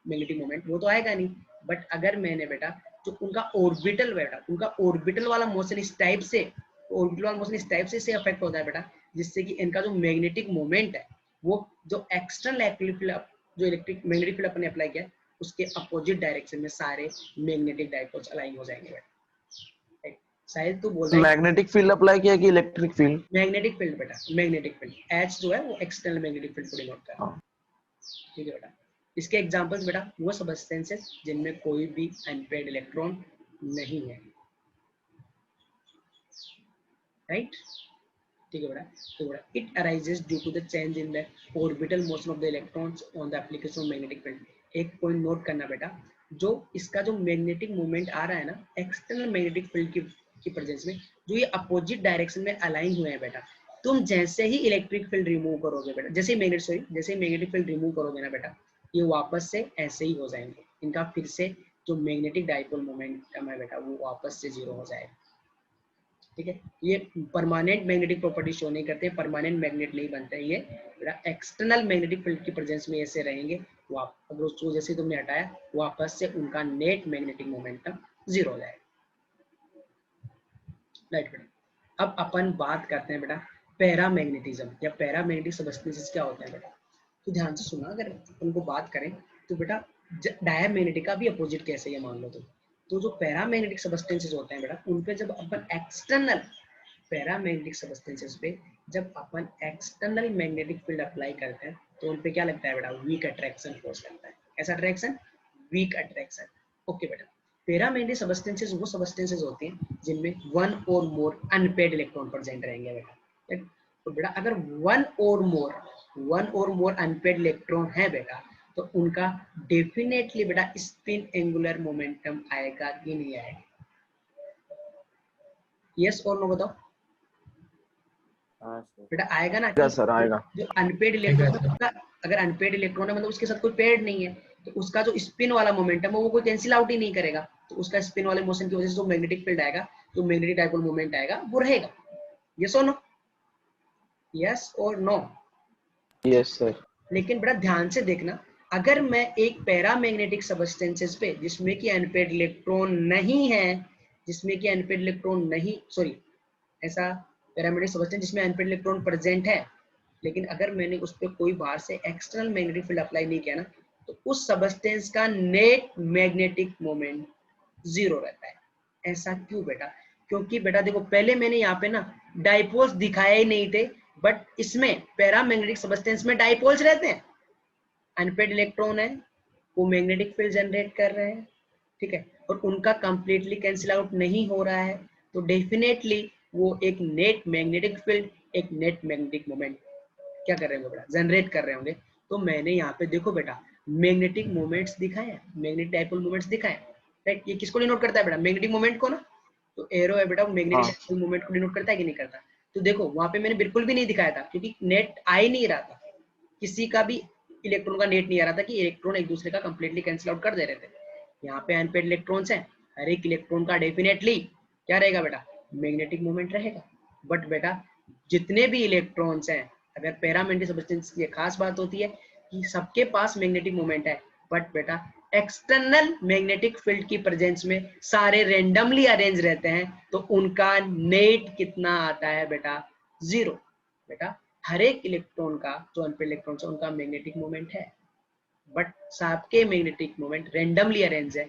मैग्नेटिक मोमेंट, वो तो आएगा नहीं। बट अगर मैंने बेटा जो उनका ऑर्बिटल बेटा, उनका ऑर्बिटल वाला मोशन इस टाइप से, ऑर्बिटल वाला मोशन इस टाइप से अफेक्ट होता है बेटा, जिससे कि इनका जो मैग्नेटिक मोमेंट है वो जो एक्सटर्नल इलेक्ट्रिक फील्ड, जो इलेक्ट्रिक मैग्नेटिक फील्ड अपने अप्लाई किया उसके अपोजिट डायरेक्शन में सारे मैग्नेटिक डाइपोल्स अलाइन हो जाएंगे बेटा। शायद तो बोल रहा है मैग्नेटिक फील्ड अप्लाई किया कि इलेक्ट्रिक फील्ड? मैग्नेटिक फील्ड बेटा, मैग्नेटिक फील्ड। एच जो है वो एक्सटर्नल मैग्नेटिक फील्ड को डिनोट करता है, ठीक है बेटा। इसके एग्जांपल्स बेटा वो सब्सटेंसेस जिनमें कोई भी अनपेयर्ड इलेक्ट्रॉन नहीं है, राइट, ठीक है बेटा। तो बेटा it arises due to the change in the orbital motion of the electrons on the application of magnetic field. एक पॉइंट नोट करना बेटा, जो इसका जो मैग्नेटिक मूवमेंट आ रहा है ना एक्सटर्नल मैग्नेटिक फील्ड की प्रेजेंस में, जो ये अपोजिट डायरेक्शन में अलाइन हुए हैं बेटा, तुम जैसे ही इलेक्ट्रिक फील्ड रिमूव करोगे बेटा, जैसे ही मैग्नेटिक फील्ड रिमूव करोगे ना बेटा, ये वापस से ऐसे ही हो जाएंगे। इनका फिर से जो मैग्नेटिक डाइपोल मोमेंटम है बेटा वो वापस से जीरो हो जाएगा, ठीक है। ये परमानेंट मैग्नेटिक प्रॉपर्टी शो नहीं करते, परमानेंट मैग्नेट नहीं बनते ये बेटा, एक्सटर्नल मैग्नेटिक फील्ड की प्रेजेंस में ऐसे रहेंगे। अगर उसको जैसे तुमने हटाया वापस से उनका नेट मैग्नेटिक मोमेंटम जीरो हो जाएगा, राइट बेटा। अब अपन बात करते हैं बेटा पैरामैग्नेटिज्म या पैरामैग्नेटिक सब्सटेंसेस क्या होते हैं बेटा। तो ध्यान से सुना, अगर उनको बात करें तो बेटा डायमैग्नेटिक का भी अपोजिट कैसे है मान लो तो जो पैरामैग्नेटिक सब्सटेंसेस होते हैं बेटा, उन पे जब अपन एक्सटर्नल पैरामैग्नेटिक सब्सटेंसेस पे जब अपन एक्सटर्नल मैग्नेटिक फील्ड अप्लाई करते हैं तो उन पे क्या लगता है बेटा, वीक अट्रैक्शन फोर्स लगता है। ऐसा अट्रैक्शन, वीक अट्रैक्शन, ओके बेटा। पैरामैग्नेटिक सब्सटेंसेस वो सब्सटेंसेस होते हैं जिनमें वन और मोर अनपेयर्ड इलेक्ट्रॉन प्रेजेंट रहेंगे बेटा। तो बेटा अगर वन और मोर अनपेयर्ड इलेक्ट्रॉन है बेटा, तो उनका डेफिनेटली बेटा स्पिन एंगुलर मोमेंटम आएगा कि नहीं आएगा, यस और नो बताओ बेटा, आएगा ना सर आएगा। जो अनपेड इलेक्ट्रॉन का, अगर अनपेड इलेक्ट्रॉन है मतलब उसके साथ कोई पेड नहीं है, तो उसका जो स्पिन वाला मोमेंटम है वो कोई कैंसिल आउट ही नहीं करेगा। तो उसका स्पिन वाले मोशन की वजह से जो मैग्नेटिक फील्ड आएगा, जो मैग्नेटिक डाइपोल मोमेंट आएगा वो रहेगा। यस और नो, यस और नो? Yes sir. लेकिन बड़ा ध्यान से देखना, अगर मैं एक पैरामैग्नेटिक सब्सटेंसेस पे जिसमें कि अनपेड इलेक्ट्रॉन नहीं है, जिसमें कि अनपेड इलेक्ट्रॉन नहीं, सॉरी, ऐसा पैरामैग्नेटिक सब्सटेंस जिसमें अनपेड इलेक्ट्रॉन प्रेजेंट है, लेकिन अगर मैंने उस पर कोई बाहर से एक्सटर्नल मैग्नेटिक फील्ड अप्लाई नहीं किया ना, तो उस सब्सटेंस का नेट मैग्नेटिक मोमेंट जीरो रहता है। ऐसा क्यों बेटा? क्योंकि बेटा देखो, पहले मैंने यहाँ पे ना डाइपोल्स दिखाए ही नहीं थे, बट इसमें पैरामैग्नेटिक सब्सटेंस में डाइपोल्स रहते हैं। अनपेड इलेक्ट्रॉन है, वो मैग्नेटिक फील्ड जनरेट कर रहे हैं, ठीक है, और उनका कंप्लीटली कैंसिल आउट नहीं हो रहा है, तो डेफिनेटली वो एक नेट मैग्नेटिक फील्ड, एक नेट मैग्नेटिक मोमेंट क्या कर रहे होंगे बेटा, जनरेट कर रहे होंगे। तो मैंने यहाँ पे देखो बेटा मैग्नेटिक मोमेंट्स दिखाए, मैग्नेटिक डाइपोल मोमेंट्स दिखाए, राइट। ये किसको डिनोट करता है बेटा? मैग्नेटिक मोमेंट को ना। तो एरो है बेटा, मैग्नेटिक डाइपोल मोमेंट को डिनोट करता है कि नहीं करता? तो देखो वहां पे मैंने बिल्कुल भी नहीं दिखाया था, क्योंकि नेट आ ही नहीं रहा था, किसी का भी इलेक्ट्रॉन का नेट नहीं आ रहा था कि इलेक्ट्रॉन एक दूसरे का कंप्लीटली कैंसिल आउट कर दे रहे थे। यहाँ पे अनपेड इलेक्ट्रॉन्स हैं, हर एक इलेक्ट्रॉन का डेफिनेटली क्या रहेगा बेटा? मैग्नेटिक मोमेंट रहेगा। बट बेटा जितने भी इलेक्ट्रॉन्स हैं, अगर पैरामैग्नेटिक सब्सटेंस की खास बात होती है कि सबके पास मैग्नेटिक मोमेंट है, बट बेटा एक्सटर्नल मैग्नेटिक फील्ड की प्रेजेंस में सारे रेंडमली अरेंज रहते हैं, तो उनका नेट कितना आता है बेटा? जीरो। बेटा हर एक इलेक्ट्रॉन का, जो अनपेड इलेक्ट्रॉन है, उनका मैग्नेटिक मोमेंट है, बट सबके मैग्नेटिक मोमेंट रेंडमली अरेंज है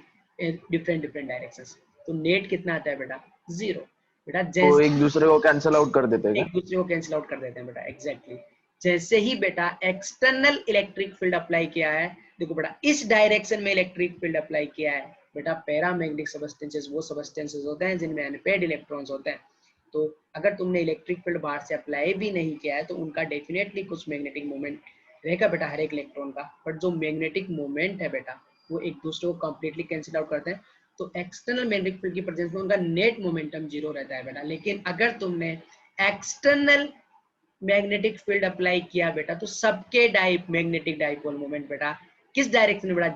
डिफरेंट डायरेक्शंस, तो नेट कितना आता है बेटा? जीरो। बेटा तो एक दूसरे को कैंसिल आउट कर देते हैं क्या? एक दूसरे को कैंसिल आउट कर देते हैं बेटा, एग्जैक्टली। जैसे ही बेटा एक्सटर्नल इलेक्ट्रिक फील्ड अप्लाई किया है, देखो बेटा इस डायरेक्शन में इलेक्ट्रिक फील्ड अप्लाई किया है बेटा, पैरामैग्नेटिक सब्सटेंसेस वो सब्सटेंसेस होते हैं जिनमें अनपेड इलेक्ट्रॉन्स होते हैं। तो अगर तुमने इलेक्ट्रिक फील्ड बाहर से अप्लाई भी नहीं किया है तो उनका डेफिनेटली कुछ मैग्नेटिक मोमेंट रहेगा बेटा हर एक इलेक्ट्रॉन का, बट जो मैग्नेटिक मोमेंट है बेटा वो एक दूसरे को कंप्लीटली कैंसिल आउट करते हैं। तो एक्सटर्नल मैग्नेटिक फील्ड की प्रेजेंस में उनका नेट मोमेंटम जीरो रहता है बेटा। लेकिन अगर तुमने एक्सटर्नल मैग्नेटिक फील्ड अप्लाई किया बेटा तो सबके मैग्नेटिक डाइपोल मोमेंट बेटा किस डायरेक्शन में बेटा,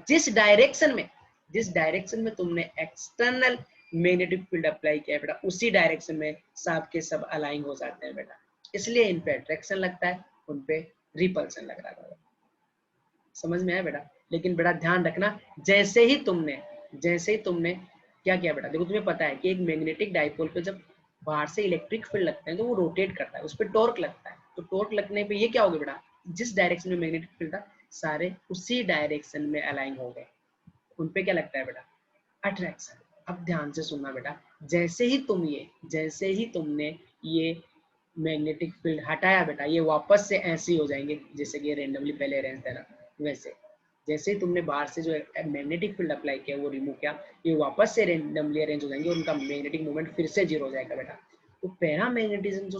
जिस डायरेक्शन में तुमने एक्सटर्नल मैग्नेटिक फील्ड अप्लाई किया बेटा उसी डायरेक्शन में सब के सब अलाइन हो जाते हैं बेटा। इसलिए इन पे अट्रैक्शन लगता है, उन पे रिपल्सन लग रहा है। समझ में आया बेटा? लेकिन बेटा ध्यान रखना, जैसे ही तुमने क्या किया बेटा, देखो तुम्हें पता है कि एक मैग्नेटिक डाइपोल पे जब बाहर से इलेक्ट्रिक फील्ड लगते हैं तो वो रोटेट करता है, उस पर टॉर्क लगता है। तो टॉर्क लगने पे ये क्या हो गया बेटा, जिस डायरेक्शन में मैग्नेटिक फील्ड था सारे उसी डायरेक्शन में अलाइन हो गए, उन पे क्या लगता है बेटा, अट्रैक्शन। अब ध्यान से सुनना बेटा, जैसे ही तुमने ये मैग्नेटिक फील्ड हटाया बेटा, ये वापस से ऐसे ही हो जाएंगे जैसे कि रेंडमली पहले अरेंज था ना, वैसे जैसे ही तुमने बाहर से जो मैग्नेटिक फील्ड अप्लाई किया वो रिमूव किया, ये वापस से रेंडमली अरेंज हो जाएंगे और उनका मैग्नेटिक मोमेंट फिर से जीरो हो जाएगा बेटा। तो पैरामैग्नेटिक जो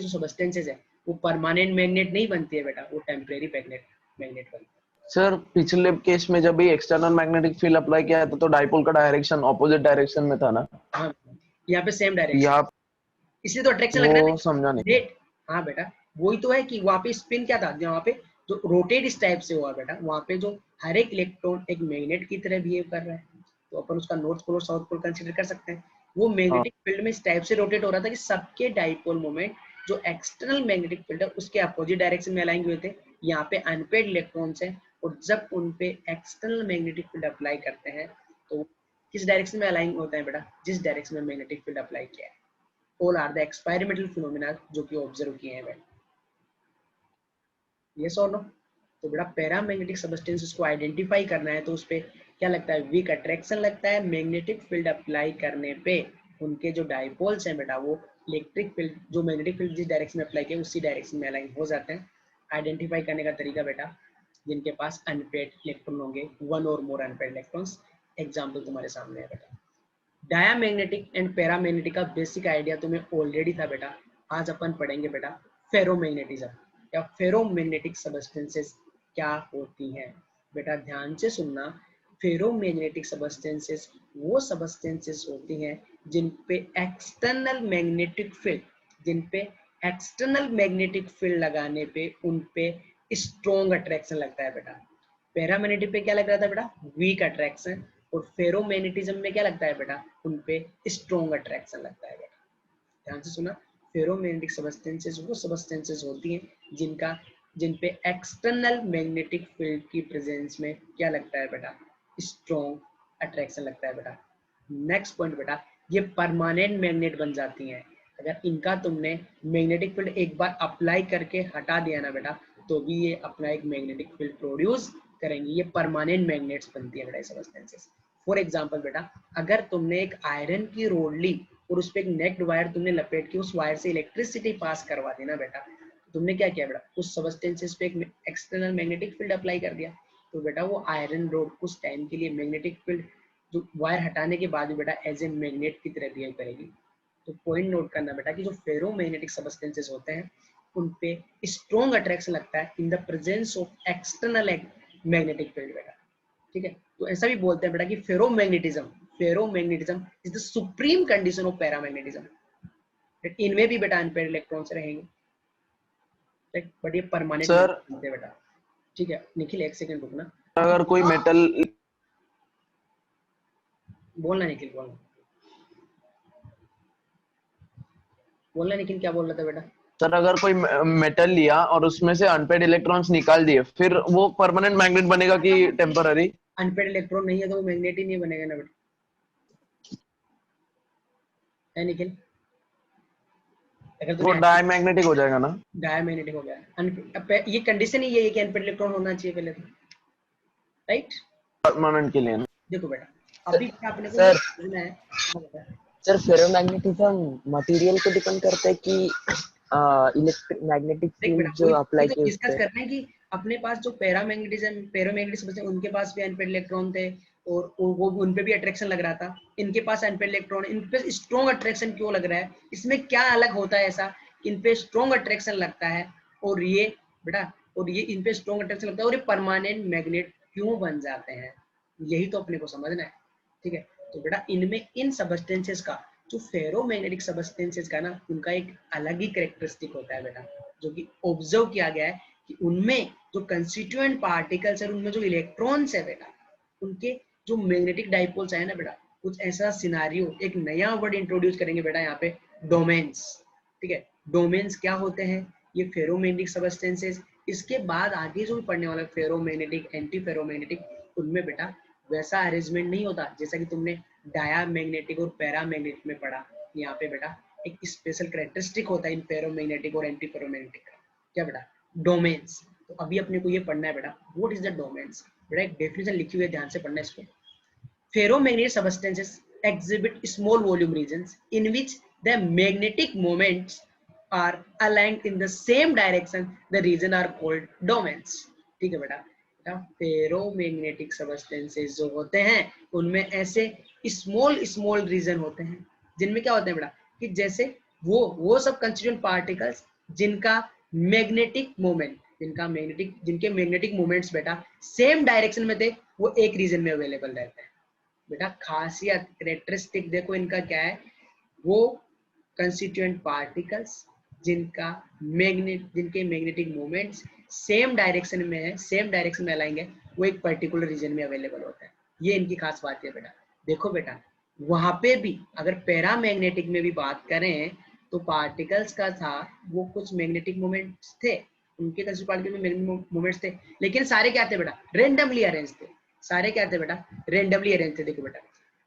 सब्सटेंसेस है वो परमानेंट मैग्नेट नहीं बनती है बेटा, वो टेम्परेरी मैग्नेट बनती है। सर पिछले केस में जब भी एक्सटर्नल मैग्नेटिक फील्ड अप्लाई किया था तो डाइपोल का डायरेक्शन ऑपोजिट डायरेक्शन में था ना? हाँ, यहाँ पे सेम डायरेक्शन, यहाँ इसलिए तो अट्रैक्शन लग रहा है। वो समझा नहीं। हाँ बेटा वही तो है कि वहाँ पे स्पिन क्या था, वहाँ पे जो रोटेट इस टाइप से हुआ बेटा, वहाँ पे जो हर एक इलेक्ट्रॉन एक मैग्नेट की तरह बिहेव कर रहा है, तो अपन उसका नॉर्थ पोल और साउथ पोल कंसीडर कर सकते हैं। वो मैग्नेटिक फील्ड में इस टाइप से रोटेट हो रहा था कि सबके डाइपोल मोमेंट जो एक्सटर्नल मैग्नेटिक फील्ड है उसके अपोजिट डायरेक्शन में अलाइन हुए थे। यहाँ पे अनपेड इलेक्ट्रॉन्स है और जब उन पे एक्सटर्नल मैग्नेटिक फील्ड अप्लाई करते हैं तो किस डायरेक्शन में अलाइन होते हैं बेटा, जिस डायरेक्शन में मैग्नेटिक फील्ड अप्लाई किया है। All are the experimental phenomena जो कि ऑब्जर्व किए हैं बेटा। यस और नो? तो बेटा पैरामैग्नेटिक सब्सटेंसेस को आइडेंटिफाई करना है तो उस पे क्या लगता है, वीक अट्रैक्शन लगता है। मैग्नेटिक फील्ड अप्लाई करने पे उनके जो डाइपोल्स हैं बेटा वो इलेक्ट्रिक फील्ड जो मैग्नेटिक फील्ड जिस डायरेक्शन में अप्लाई किया उसी डायरेक्शन में अलाइन हो जाते हैं। आइडेंटिफाई करने का तरीका बेटा, जिनके पास अनपेड इलेक्ट्रॉन होंगे, वन और मोर अनपेड इलेक्ट्रॉन्स, एग्जाम्पल तुम्हारे सामने है बेटा। डायामैग्नेटिक एंड पैरामैग्नेटिक का बेसिक आइडिया तुम्हें ऑलरेडी था बेटा। आज अपन पढ़ेंगे बेटा फेरोमैग्नेटिज्म या फेरोमैग्नेटिक सब्सटेंसेस क्या होती हैं। बेटा ध्यान से सुनना, फेरोमैग्नेटिक सब्सटेंसेस वो सब्सटेंसेस होती हैं जिन पे एक्सटर्नल मैग्नेटिक फील्ड लगाने पे उन पे स्ट्रॉन्ग अट्रैक्शन लगता है बेटा। पैरामैग्नेटिक पे क्या लग रहा था बेटा, वीक अट्रैक्शन, और फेरोमैग्नेटिज्म में क्या लगता है बेटा, उन पे स्ट्रॉन्ग अट्रैक्शन लगता है बेटा। ध्यान से सुना, फेरोमैग्नेटिक सब्सटेंसेस वो सब्सटेंसेस होती हैं जिन पे एक्सटर्नल मैग्नेटिक फील्ड की प्रेजेंस में क्या लगता है बेटा, स्ट्रॉन्ग अट्रैक्शन लगता है बेटा। नेक्स्ट पॉइंट बेटा, ये परमानेंट मैग्नेट बन जाती हैं। अगर इनका तुमने मैग्नेटिक फील्ड एक बार अप्लाई करके हटा दिया ना बेटा तो भी ये अपना एक मैग्नेटिक फील्ड प्रोड्यूस करेंगी। ये परमानेंट मैग्नेट्स बनती है बेटा सब्सटेंसेस। फॉर एग्जांपल बेटा, अगर तुमने एक आयरन की रोड ली और उस पे एक नेक्ड वायर तुमने लपेट के उस वायर से इलेक्ट्रिसिटी पास करवा दी ना बेटा, तुमने क्या किया बेटा, उस सब्सटेंसेस पे एक एक्सटर्नल मैग्नेटिक फील्ड अप्लाई कर दिया। तो बेटा वो आयरन रोड कुछ टाइम के लिए मैग्नेटिक फील्ड जो वायर हटाने के बाद भी बेटा एज ए मैग्नेट की तरह बिहेव करेगी। तो पॉइंट नोट करना बेटा कि जो फेरोमैग्नेटिक सब्सटेंसेस होते हैं उन पे स्ट्रॉन्ग अट्रैक्शन लगता है in the presence of external magnetic field बेटा। ठीक है, तो ऐसा भी बोलते हैं बेटा कि ferromagnetism is the supreme condition of paramagnetism. इनमें भी बेटा अनपेड इलेक्ट्रॉन्स रहेंगे, बट ये परमानेंट सर है बेटा। ठीक है निखिल, एक सेकंड रुकना। अगर कोई मेटल, बोलना निखिल, बोलना निखिल, क्या बोल रहा था बेटा? सर अगर कोई मेटल लिया और उसमें से अनपेड इलेक्ट्रॉन्स निकाल दिए फिर वो परमानेंट मैग्नेट बनेगा कि टेम्पररी? अनपेड इलेक्ट्रॉन नहीं है तो वो मैग्नेट ही नहीं बनेगा ना बेटा, है निखिल? अगर वो डायमैग्नेटिक हो जाएगा ना? डायमैग्नेटिक हो गया। ये कंडीशन ही है कि अनपेड इलेक्ट्रॉन होना चाहिए पहले तो, राइट? परमानेंट के लिए ना? देखो बेटा अभी आपने सर समझना है। सर फेरोमैग्नेटिज्म मटेरियल को डिपेंड करता है कि इलेक्ट्रिक मैग्नेटिक फील्ड जो अप्लाई किए डिस्कस करते हैं कि अपने पास जो पैरामैग्नेटिज्म पैरामैग्नेटिक सबस्टेंस उनके पास भी अनपेड इलेक्ट्रॉन थे और वो उन पे भी अट्रैक्शन लग रहा था। इनके पास अनपेड इलेक्ट्रॉन, इन पे स्ट्रॉन्ग अट्रैक्शन क्यों लग रहा है, इसमें क्या अलग होता है ऐसा इन पे स्ट्रॉन्ग अट्रैक्शन लगता है और ये बेटा और ये इन पे स्ट्रॉन्ग अट्रैक्शन लगता है और ये परमानेंट मैग्नेट क्यों बन जाते हैं, यही तो अपने को समझना है। ठीक है, तो बेटा इनमें इन सबस्टेंसेस का जो फेरोमैग्नेटिक सबस्टेंसेस का ना उनका एक अलग ही कैरेक्टरिस्टिक होता है बेटा, जो कि ऑब्जर्व किया गया है कि उनमें जो कंस्टिट्यूएंट पार्टिकल्स है उनमें जो इलेक्ट्रॉन्स है बेटा उनके जो मैग्नेटिक डाइपोल्स है ना बेटा, कुछ ऐसा सिनारियो, एक नया वर्ड इंट्रोड्यूस करेंगे बेटा यहाँ पे, डोमेन्स। ठीक है, डोमेन्स क्या होते हैं, ये फेरोमैग्नेटिक सबस्टेंसेस। इसके बाद आगे जो भी पढ़ने वाला फेरोमैग्नेटिक, एंटी फेरोमैग्नेटिक, उनमें बेटा वैसा अरेंजमेंट नहीं होता जैसा कि तुमने डायामैग्नेटिक और पैरामैग्नेटिक में पढ़ा। यहाँ पे बेटा एक स्पेशल कैरेक्टरिस्टिक होता है इन फेरोमैग्नेटिक और एंटी फेरोमैग्नेटिक का, क्या बेटा, डोमेन्स। तो अभी अपने को ये पढ़ना है बेटा व्हाट इज द डोमेन्स। बेटा एक डेफिनेशन लिखी हुई है, ध्यान से पढ़ना इसको। Ferromagnetic substances exhibit small volume regions in which the magnetic moments are aligned in the same direction. The region are called domains. ठीक है बेटा, फेरोमैग्नेटिक सबस्टेंसेस जो होते हैं उनमें ऐसे स्मॉल स्मॉल रीजन होते हैं जिनमें क्या होते हैं बेटा कि जैसे वो सब कंस्टिट्यूएंट पार्टिकल्स जिनका मैग्नेटिक मोमेंट, जिनके मैग्नेटिक मोमेंट्स बेटा सेम डायरेक्शन में थे, वो एक रीजन में अवेलेबल रहते हैं। बेटा खासियत कैरेक्टरिस्टिक देखो इनका क्या है, वो कंस्टिट्यूएंट पार्टिकल्स जिनके मैग्नेटिक मोमेंट्स सेम डायरेक्शन में है, सेम डायरेक्शन में अलाइंग है, वो एक पर्टिकुलर रीजन में अवेलेबल होता है। ये इनकी खास बात है बेटा। देखो बेटा वहां पे भी अगर पैरामैग्नेटिक में भी बात करें तो पार्टिकल्स का था वो कुछ मैग्नेटिक मोमेंट्स थे, उनके कंस्टिट्यूएंट पार्टिकल में मैग्नेटिक मोमेंट्स थे, लेकिन सारे क्या थे बेटा, रेंडमली अरेंज थे। सारे क्या थे बेटा, रेंडमली अरेंज थे। देखो बेटा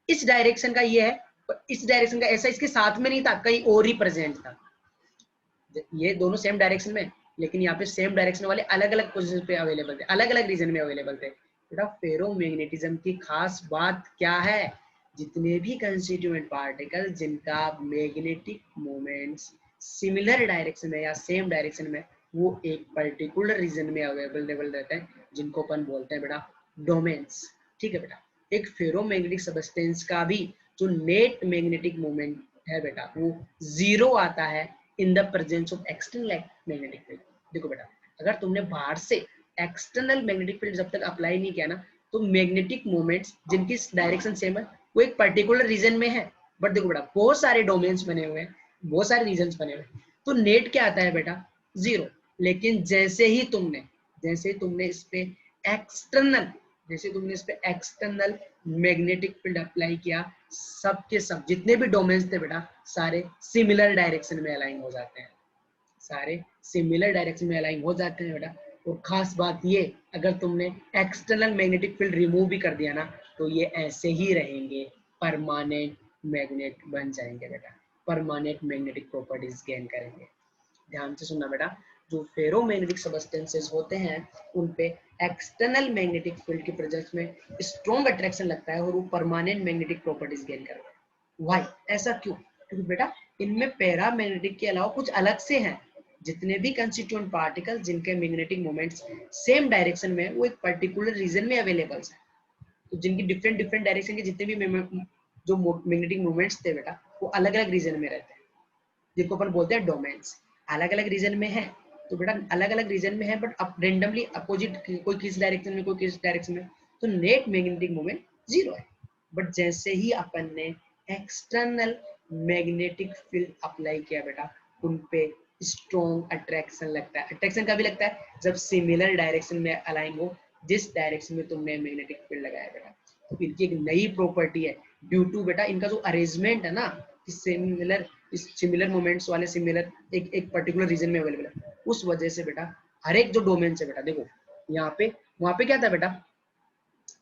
इस डायरेक्शन का ये है, इस डायरेक्शन का ऐसा इसके साथ में नहीं था, कहीं और ही प्रेजेंट था। ये दोनों सेम डायरेक्शन में, लेकिन यहाँ पे सेम डायरेक्शन वाले अलग अलग पोजीशन पे अवेलेबल थे, अलग अलग रीजन में अवेलेबल थे। बेटा फेरोमैग्नेटिज्म की खास बात क्या है, जितने भी कंस्टिट्यूएंट पार्टिकल जिनका मैग्नेटिक मोमेंट्स सिमिलर डायरेक्शन में या सेम डायरेक्शन में, वो एक पर्टिकुलर रीजन में अवेलेबल रहते हैं, जिनको अपन बोलते हैं बेटा डोमेन्स। ठीक है बेटा, एक फेरोमैग्नेटिक सबस्टेंस का भी जो नेट मैग्नेटिक मोमेंट है बेटा वो जीरो आता है in the presence of external magnetic field. देखो बेटा अगर तुमने बाहर से एक्सटर्नल मैग्नेटिक फील्ड जब तक अप्लाई नहीं किया ना, तो मैग्नेटिक मोमेंट्स जिनकी डायरेक्शन सेम है वो एक पर्टिकुलर रीजन में है। बट देखो बेटा बहुत सारे डोमेन्स बने हुए हैं, बहुत सारे रीजन्स बने हुए हैं, तो नेट क्या आता है बेटा, जीरो। लेकिन जैसे ही तुमने इस पे एक्सटर्नल मैग्नेटिक फील्ड अप्लाई किया, सबके सब जितने भी डोमेन्स थे बेटा सारे सिमिलर डायरेक्शन में अलाइन हो जाते हैं, सारे सिमिलर डायरेक्शन में अलाइन हो जाते हैं बेटा। और खास बात ये, अगर तुमने एक्सटर्नल मैग्नेटिक फील्ड रिमूव भी कर दिया ना, तो ये ऐसे ही रहेंगे, परमानेंट मैग्नेट बन जाएंगे बेटा, परमानेंट मैग्नेटिक प्रॉपर्टीज गेन करेंगे। ध्यान से सुनना बेटा, जो फेरोमैग्नेटिक सबस्टेंसेस होते हैं उन पे एक्सटर्नल मैग्नेटिक फील्ड की प्रेजेंस में स्ट्रॉन्ग अट्रैक्शन लगता है और वो परमानेंट मैग्नेटिक प्रॉपर्टीज गेन करते हैं। व्हाई, ऐसा क्यों? क्योंकि बेटा इनमें पैरामैग्नेटिक के अलावा कुछ अलग से हैं, जितने भी कंस्टिट्यूएंट पार्टिकल जिनके मैग्नेटिक मोमेंट्स सेम डायरेक्शन में है, वो एक पर्टिकुलर रीजन में अवेलेबल है। तो जिनकी डिफरेंट डायरेक्शन के जितने भी जो मैग्नेटिक मोमेंट्स थे बेटा वो अलग अलग रीजन में रहते हैं, जिनको अपन बोलते हैं डोमेन्स। अलग अलग रीजन में है तो बेटा अलग अलग रीजन में है, बट अब रेंडमली अपोजिट, कोई किस डायरेक्शन में कोई किस डायरेक्शन में, तो नेट मैग्नेटिक मोमेंट जीरो है। बट जैसे ही अपन ने एक्सटर्नल मैग्नेटिक फील्ड अप्लाई किया बेटा, उन पे स्ट्रॉन्ग अट्रैक्शन लगता है। अट्रैक्शन कभी लगता है जब सिमिलर डायरेक्शन में अलाइन हो, जिस डायरेक्शन में तुमने मैग्नेटिक फील्ड लगाया बेटा। तो इनकी एक नई प्रॉपर्टी है, ड्यू टू बेटा इनका जो अरेंजमेंट है ना, सिमिलर मोमेंट्स वाले सिमिलर एक पर्टिकुलर रीजन में अवेलेबल है, उस वजह से बेटा हर एक जो डोमेन है बेटा, देखो यहाँ पे वहां पे क्या था बेटा,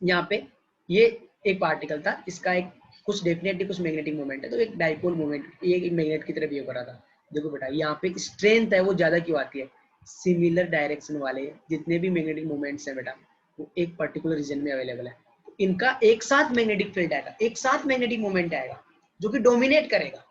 यहाँ पे ये एक पार्टिकल था, इसका एक कुछ डेफिनेटली कुछ मैग्नेटिक मोमेंट है, तो एक डाइपोल मोमेंट, ये एक मैग्नेट की तरह बिहेव कर रहा था। देखो बेटा यहाँ पे स्ट्रेंथ है वो ज्यादा क्यों आती है, सिमिलर डायरेक्शन वाले जितने भी मैग्नेटिक मोमेंट्स है बेटा वो एक पर्टिकुलर रीजन में अवेलेबल है, तो इनका एक साथ मैग्नेटिक फील्ड आएगा, एक साथ मैग्नेटिक मोमेंट आएगा जो कि डोमिनेट करेगा,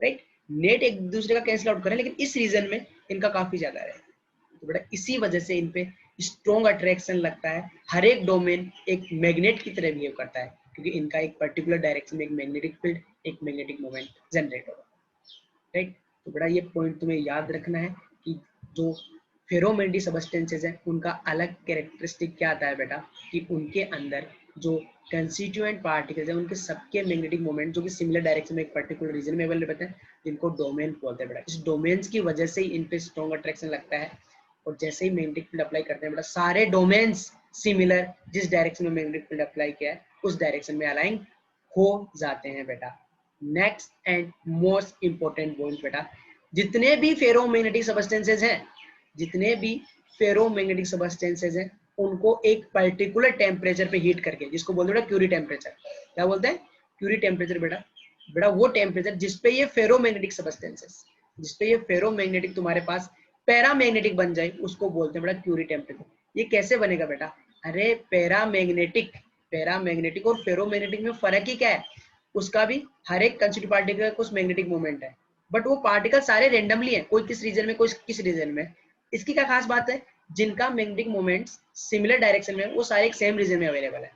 राइट। नेट एक दूसरे का कैंसिल आउट करें, लेकिन इस रीजन में इनका काफी ज्यादा रहेगा। तो बेटा इसी वजह से इन पे स्ट्रॉन्ग अट्रैक्शन लगता है, हर एक डोमेन एक मैग्नेट की तरह बिहेव करता है, क्योंकि इनका एक पर्टिकुलर डायरेक्शन में एक मैग्नेटिक फील्ड, एक मैग्नेटिक मोमेंट जनरेट होगा, राइट। तो बड़ा ये पॉइंट तुम्हें याद रखना है कि जो फेरोमैग्नेटिक सबस्टेंसेस हैं उनका अलग कैरेक्टरिस्टिक क्या आता है बेटा, कि उनके अंदर जो कंस्टिट्यूएंट पार्टिकल्स हैं उनके सबके मैग्नेटिक मोमेंट जो कि सिमिलर डायरेक्शन में एक पर्टिकुलर रीजन में अवेलेबल रहते हैं, जिनको डोमेन बोलते हैं बेटा। इस डोमेन्स की वजह से ही इन पे स्ट्रॉन्ग अट्रैक्शन लगता है, और जैसे ही मैग्नेटिक फील्ड अप्लाई करते हैं बेटा, सारे डोमेन्स सिमिलर जिस डायरेक्शन में मैग्नेटिक फील्ड अप्लाई किया है उस डायरेक्शन में अलाइन हो जाते हैं बेटा। Next and most important point बेटा, जितने भी फेरोमैग्नेटिक सबस्टेंसेस हैं, जितने भी फेरोमैग्नेटिक सबस्टेंसेस हैं, उनको एक पर्टिकुलर टेम्परेचर पे हीट करके, जिसको बोलते हैं क्यूरी टेम्परेचर, क्या बोलते हैं, क्यूरी टेम्परेचर बेटा। बेटा वो टेम्परेचर जिसपे ये फेरोमैग्नेटिक सबस्टेंसेस, जिसपे ये फेरोमैग्नेटिक तुम्हारे पास पैरामैग्नेटिक बन जाए, उसको बोलते हैं बेटा क्यूरी टेम्परेचर। ये कैसे बनेगा बेटा, अरे पैरामैग्नेटिक और फेरोमैग्नेटिक में फर्क ही क्या है, उसका भी हर एक कंस्टिट्यूएंट पार्टिकल का कुछ मैग्नेटिक मोमेंट है, बट वो पार्टिकल सारे रेंडमली हैं, कोई किस रीजन में कोई किस रीजन में। इसकी क्या खास बात है, जिनका मैग्नेटिक मोमेंट्स सिमिलर डायरेक्शन में वो सारे एक सेम रीजन में अवेलेबल है,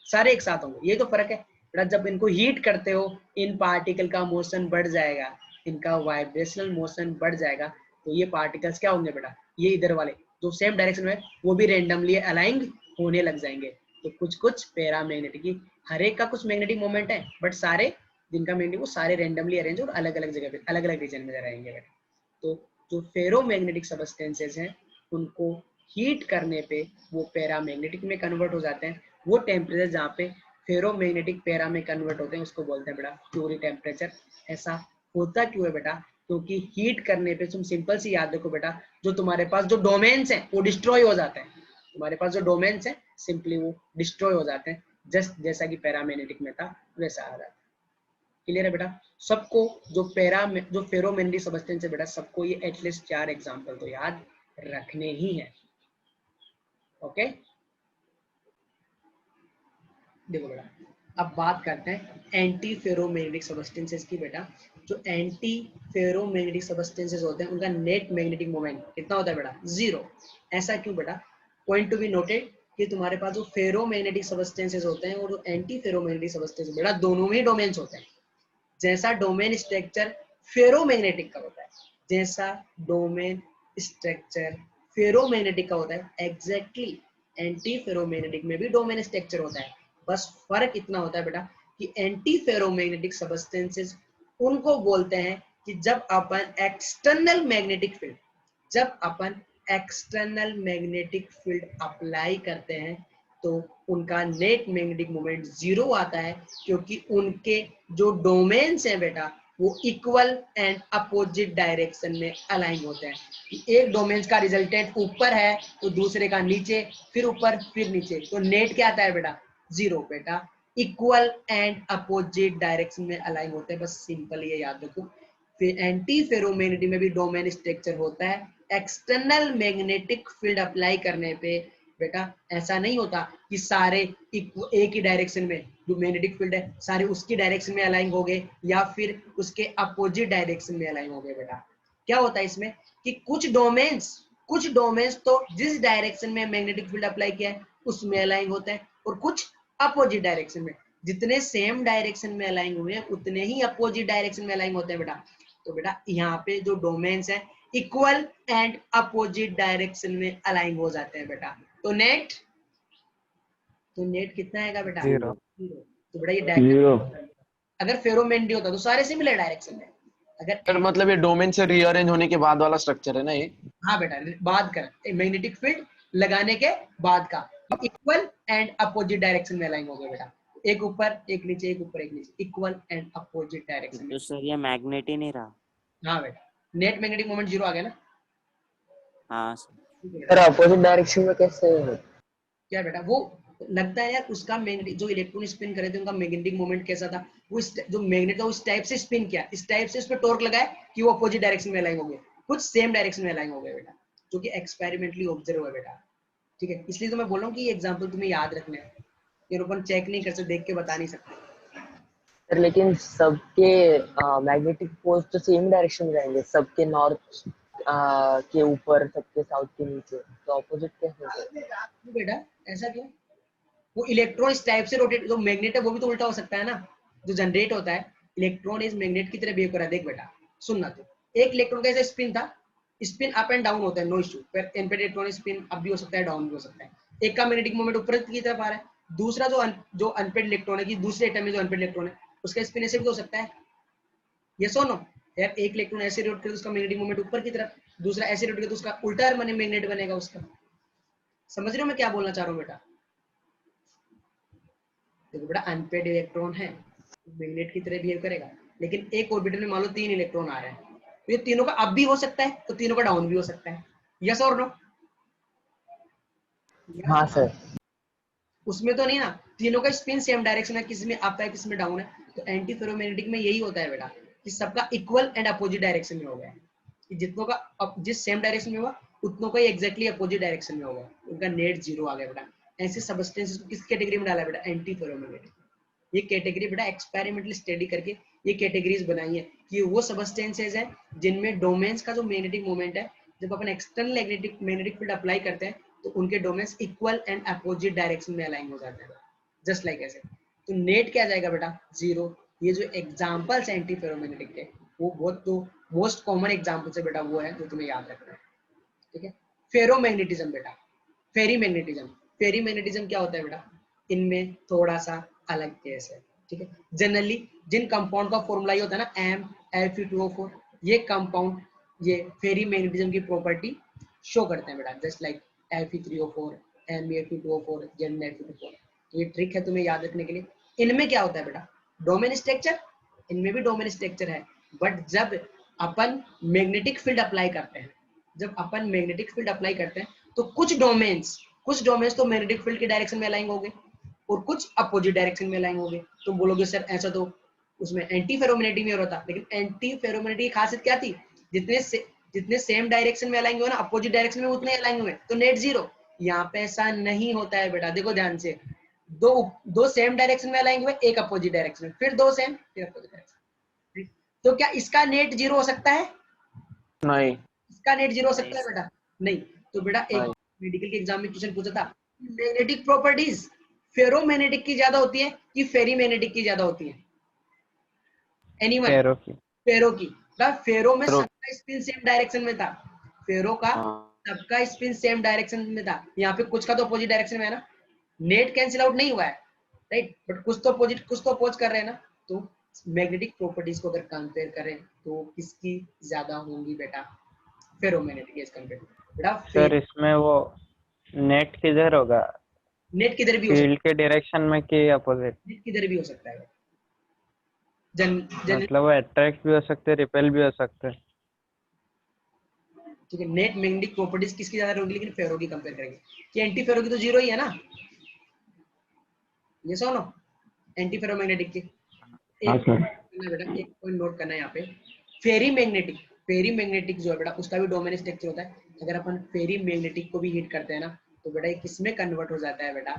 सारे एक साथ होंगे, ये तो फर्क है बेटा। जब इनको हीट करते हो इन पार्टिकल का मोशन बढ़ जाएगा, इनका वाइब्रेशनल मोशन बढ़ जाएगा, तो ये पार्टिकल्स क्या होंगे बेटा, ये इधर वाले जो सेम डायरेक्शन में वो भी रेंडमली अलाइंड होने लग जाएंगे। तो कुछ कुछ पैरामैग्नेटिक, हर एक का कुछ मैग्नेटिक मोमेंट है, बट सारे जिनका मैग्नेटिक वो सारे रेंडमली अरेंज और अलग अलग जगह पे अलग अलग रीजन में रहेंगे बेटा। तो जो फेरोमैग्नेटिक सबस्टेंसेस हैं उनको हीट करने पे वो पैरामैग्नेटिक में कन्वर्ट हो जाते हैं। वो टेम्परेचर जहाँ पे फेरोमैग्नेटिक पैरा में कन्वर्ट होते हैं उसको बोलते हैं बेटा क्यूरी टेम्परेचर। ऐसा होता क्यों है बेटा, क्योंकि हीट करने पे तुम सिंपल सी याद रखो बेटा, जो तुम्हारे पास जो डोमेन्स हैं वो डिस्ट्रॉय हो जाते हैं, तुम्हारे पास जो डोमेन्स हैं सिंपली वो डिस्ट्रॉय हो जाते हैं, जस्ट जैसा कि पैरामैग्नेटिक में था वैसा आ जाता है। क्लियर है बेटा सबको, जो जो फेरोमैग्नेटिक सबस्टेंस है बेटा सबको ये एटलीस्ट 4 एग्जांपल तो याद रखने ही है। ओके देखो बेटा, अब बात करते हैं एंटी फेरोमैग्नेटिक सबस्टेंसेस की बेटा। जो एंटी फेरोमैग्नेटिक सबस्टेंसेस होते हैं उनका नेट मैग्नेटिक मोमेंट कितना होता है बेटा, 0। ऐसा क्यों बेटा, पॉइंट टू बी नोटेड कि तुम्हारे पास जो फेरोमैग्नेटिक सबस्टेंसेस होते हैं और जो एंटी फेरोमैग्नेटिक सबस्टेंसेस बेटा दोनों में ही डोमेन्स होते हैं। जैसा डोमेन स्ट्रक्चर फेरोमैग्नेटिक का होता है, जैसा डोमेन स्ट्रक्चर फेरोमैग्नेटिक का होता है, एग्जैक्टली एंटी फेरोमैग्नेटिक में भी डोमेन स्ट्रक्चर होता है। बस फर्क इतना होता है बेटा कि एंटी फेरोमैग्नेटिक सबस्टेंसेस उनको बोलते हैं कि जब अपन एक्सटर्नल मैग्नेटिक फील्ड, जब अपन एक्सटर्नल मैग्नेटिक फील्ड अप्लाई करते हैं तो उनका नेट मैग्नेटिक मोमेंट 0 आता है, क्योंकि उनके जो डोमेन्स हैं बेटा वो इक्वल एंड अपोजिट डायरेक्शन में अलाइन होते हैं। एक डोमेन्स का रिजल्टेंट ऊपर है तो दूसरे का नीचे, फिर ऊपर फिर नीचे, तो नेट क्या आता है बेटा, 0 बेटा, इक्वल एंड अपोजिट डायरेक्शन में अलाइन होते हैं। बस सिंपल ये याद रखो। फिर एंटी फेरोमैग्नेटिक में भी डोमेन स्ट्रक्चर होता है। एक्सटर्नल मैग्नेटिक फील्ड अप्लाई करने पे बेटा ऐसा नहीं होता कि सारे एक ही डायरेक्शन में जो मैग्नेटिक फील्ड है सारे उसकी डायरेक्शन में अलाइन हो गए या फिर उसके अपोजिट डायरेक्शन में अलाइन हो गए। बेटा क्या होता है इसमें कि कुछ डोमेन्स तो जिस डायरेक्शन में मैग्नेटिक फील्ड अप्लाई किया है उसमें अलाइन होता है, और कुछ अपोजिट डायरेक्शन में। जितने सेम डायरेक्शन में अलाइन हुए हैं उतने ही अपोजिट डायरेक्शन में अलाइन होते हैं बेटा। तो बेटा यहाँ पे जो डोमेन्स है इक्वल एंड अपोजिट डायरेक्शन में अलाइन हो जाते हैं बेटा। तो नेट कितना आएगा बेटा, 0। तो बेटा ये डायरेक्शन अगर फेरोमैग्नेटिक होता तो सारे सिमिलर डायरेक्शन में, अगर सर मतलब ये डोमेन से रीअरेंज होने के बाद वाला स्ट्रक्चर है ना ये? हाँ बेटा बाद का मैग्नेटिक फील्ड लगाने के बाद का इक्वल एंड अपोजिट डायरेक्शन में अलाइन हो गया बेटा, एक ऊपर एक नीचे, एक ऊपर एक नीचे, इक्वल एंड अपोजिट डायरेक्शन में। तो सर ये मैग्नेट ही नहीं रहा। हाँ बेटा नेट मैग्नेटिक मोमेंट 0 आ गया ना। हाँ सर अपोजिट डायरेक्शन में कैसे हो? क्या बेटा वो लगता है यार उसका मैग्नेटिक जो इलेक्ट्रॉन स्पिन करे थे उनका मैग्नेटिक मोमेंट कैसा था, वो जो मैग्नेट था उस टाइप से स्पिन किया, इस टाइप से उस पर टॉर्क लगाया कि वो अपोजिट डायरेक्शन में अलाइन हो गए, कुछ सेम डायरेक्शन में अलाइन हो गए बेटा, जो कि एक्सपेरिमेंटली ऑब्जर्व है बेटा। ठीक है इसलिए तो मैं बोल रहा हूँ कि ये एग्जांपल तुम्हें याद रखना है, ये अपन चेक नहीं कर सकते, देख के बता नहीं सकते। सर लेकिन सबके मैग्नेटिक पोल्स तो सेम डायरेक्शन में जाएंगे, सबके नॉर्थ के ऊपर, सबके साउथ के नीचे, तो ऑपोजिट कैसे होगा? बेटा ऐसा क्यों? वो इलेक्ट्रॉन इस टाइप से रोटेट, जो मैग्नेट है वो भी तो उल्टा हो सकता है ना, जो जनरेट होता है इलेक्ट्रॉन इस मैग्नेट की तरह बिहेव कर रहा है। देख बेटा सुनना, तो एक इलेक्ट्रॉन का ऐसा स्पिन था, स्पिन अप एंड डाउन होता है, नो इशू, पर एनपेड इलेक्ट्रॉन स्पिन अप भी हो सकता है, डाउन भी हो सकता है। एक का मैग्नेटिक मोमेंट ऊपर की तरफ आ रहा है, दूसरा जो अनपेड इलेक्ट्रॉन है कि दूसरे एटम में जो अनपेड इलेक्ट्रॉन है उसका स्पिन ऐसे भी हो सकता है। यस और नो? यार एक इलेक्ट्रॉन ऐसे रोटेट करे उसका मैग्नेटिक मोमेंट ऊपर की तरफ, दूसरा ऐसे रोटेट करे तो उसका उल्टा मैग्नेट बनेगा उसका। समझ रहे हो मैं क्या बोलना चाह रहा हूँ बेटा? देखो बेटा अनपेड इलेक्ट्रॉन है, मैग्नेट की तरह बिहेव करेगा, लेकिन एक ऑर्बिटल में मान लो 3 इलेक्ट्रॉन आ रहे हैं, तो ये तीनों का अप भी हो सकता है तो तीनों का डाउन भी हो सकता है। यस और नो? हाँ सर। उसमें तो नहीं ना, तीनों का स्पिन सेम डायरेक्शन है, किसी में अप है किसी में डाउन है। तो एंटी फेरोमैग्नेटिक में यही होता है बेटा कि सबका इक्वल एंड अपोजिट डायरेक्शन में होगा, कि जितनों का जिस सेम डायरेक्शन में होगा उतनों का एग्जैक्टली अपोजिट डायरेक्शन में होगा, उनका नेट जीरो आ गया बेटा। ऐसे सब्सटेंसेस को किस कैटेगरी में डाला बेटा? Anti ferromagnetic. ये कैटेगरी बेटा एक्सपेरिमेंटल स्टडी करके ये कैटेगरीज बनाई है कि वो सब्सटेंसेस हैं जिनमें डोमेन्स का जो मैग्नेटिक मोमेंट है, जब अपन एक्सटर्नल मैग्नेटिक फील्ड अप्लाई करते हैं तो उनके domains equal and opposite direction में अलाइन हो जाते हैं, जस्ट लाइक ऐसे। तो नेट क्या जाएगा बेटा? जीरो। ये जो एग्जांपल्स है एंटी फेरोमैग्नेटिक के, वो बहुत तो मोस्ट कॉमन एग्जांपल है बेटा, वो है जो तुम्हें याद रखना है, ठीक है। फेरोमैग्नेटिज्म बेटा, फेरीमैग्नेटिज्म। फेरीमैग्नेटिज्म क्या होता है बेटा? इनमें थोड़ा सा अलग केस है, ठीक है। जनरली जिन कंपाउंड का फॉर्मूला ये होता है ना Fe2O4, ये कंपाउंड ये फेरीमैग्नेटिज्म की प्रॉपर्टी शो करते हैं बेटा, just like Fe3O4, Me2O4, Zn2O4। ये ट्रिक है तुम्हें याद रखने के लिए। इनमें क्या होता है बेटा? डोमेन स्ट्रक्चर, इनमें भी डोमेन स्ट्रक्चर है, बट जब अपन मैग्नेटिक फील्ड अप्लाई करते हैं, जब अपन मैग्नेटिक फील्ड अप्लाई करते हैं तो कुछ डोमेन्स तो मैग्नेटिक फील्ड के डायरेक्शन में अलाइन होंगे और कुछ अपोजिट डायरेक्शन में अलाइन होंगे। तुम बोलोगे सर ऐसा तो उसमें एंटी फेरोमैग्नेटिक में होता, लेकिन एंटी फेरोमैग्नेटिक की खासियत क्या थी? जितने सेम डायरेक्शन में अलाइन हुए ना, अपोजिट डायरेक्शन में उतने अलाइन हुए, तो नेट जीरो। यहाँ पे ऐसा नहीं होता है बेटा, देखो ध्यान से, दो सेम डायरेक्शन में अलाइन हुए, एक अपोजिट डायरेक्शन में, फिर दो सेम, फिर अपोजिट डायरेक्शन। तो क्या इसका नेट जीरो हो सकता है? नहीं। इसका नेट जीरो हो सकता है बेटा? नहीं। तो बेटा एक मेडिकल के एग्जाम में क्वेश्चन पूछा था, मैग्नेटिक प्रॉपर्टीज फेरोमैग्नेटिक की ज्यादा होती है कि फेरीमैग्नेटिक की ज्यादा होती है? एनीवन? फेरो की। फेरो की। फेरो में फेरो। सबका स्पिन सेम डायरेक्शन में था, फेरो का हाँ। सबका स्पिन सेम डायरेक्शन में था। यहाँ पे कुछ का तो अपोजिट डायरेक्शन में है ना, नेट कैंसिल आउट नहीं हुआ है, राइट, बट कुछ तो अपोजिट कुछ तो अपोज कर रहे हैं ना। तो मैग्नेटिक प्रॉपर्टीज को अगर कंपेयर करें तो किसकी ज्यादा होंगी बेटा? फेरोमैग्नेटिक एज कंपेयर बेटा। सर इसमें वो नेट किधर होगा? नेट किधर भी हो फील्ड सकता के डायरेक्शन में कि अपोजिट? है, नेट किधर भी हो सकता है। मतलब वो अट्रैक्ट भी हो सकते हैं, रिपेल भी हो सकते हैं। ठीक है, नेट मैग्नेटिक प्रॉपर्टीज किसकी ज्यादा होगी, लेकिन फेरो की कंपेयर करेंगे कि एंटी फेरो की तो जीरो ही है ना। ये सो नो एंटी फेरोमैग्नेटिक की एक बेटा एक पॉइंट नोट करना है यहाँ पे। फेरी मैग्नेटिक जो है बेटा उसका भी डोमेन स्ट्रक्चर होता है। अगर अपन फेरी मैग्नेटिक को भी हीट करते हैं ना तो बेटा ये किसमें कन्वर्ट हो जाता है बेटा?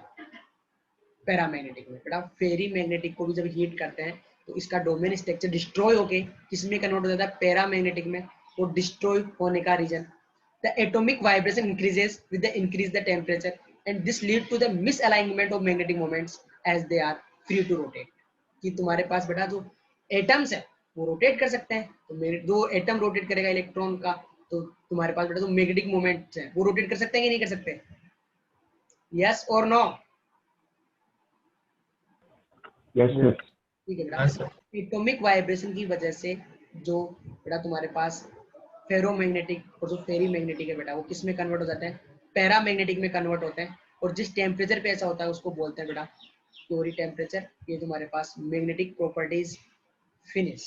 पैरामैग्नेटिक में। बेटा फेरी मैग्नेटिक को भी जब हीट करते हैं तो इसका डोमेन स्ट्रक्चर डिस्ट्रॉय होके किसमें कन्वर्ट हो जाता है? पैरामैग्नेटिक में। वो डिस्ट्रॉय होने का reason, the atomic vibration increases with the increase the temperature and this lead to the misalignment of magnetic moments as they are free to rotate. कि तुम्हारे पास बेटा जो एटम्स है वो रोटेट कर सकते हैं, तो जो एटम रोटेट करेगा इलेक्ट्रॉन का, तो तुम्हारे पास बेटा जो मैग्नेटिक मोमेंट्स हैं वो रोटेट कर सकते हैं कि नहीं कर सकते? यस और नो? ठीक है बेटा। एटॉमिक वाइब्रेशन की वजह से जो बेटा तुम्हारे पास फेरोमैग्नेटिक और जो फेरी मैग्नेटिक है बेटा वो किस में कन्वर्ट हो जाते हैं? पैरामैग्नेटिक में कन्वर्ट होते हैं। और जिस टेम्परेचर पे ऐसा होता है उसको बोलते हैं बेटा क्योरी टेम्परेचर। ये तुम्हारे पास मैग्नेटिक प्रॉपर्टीज फिनिश।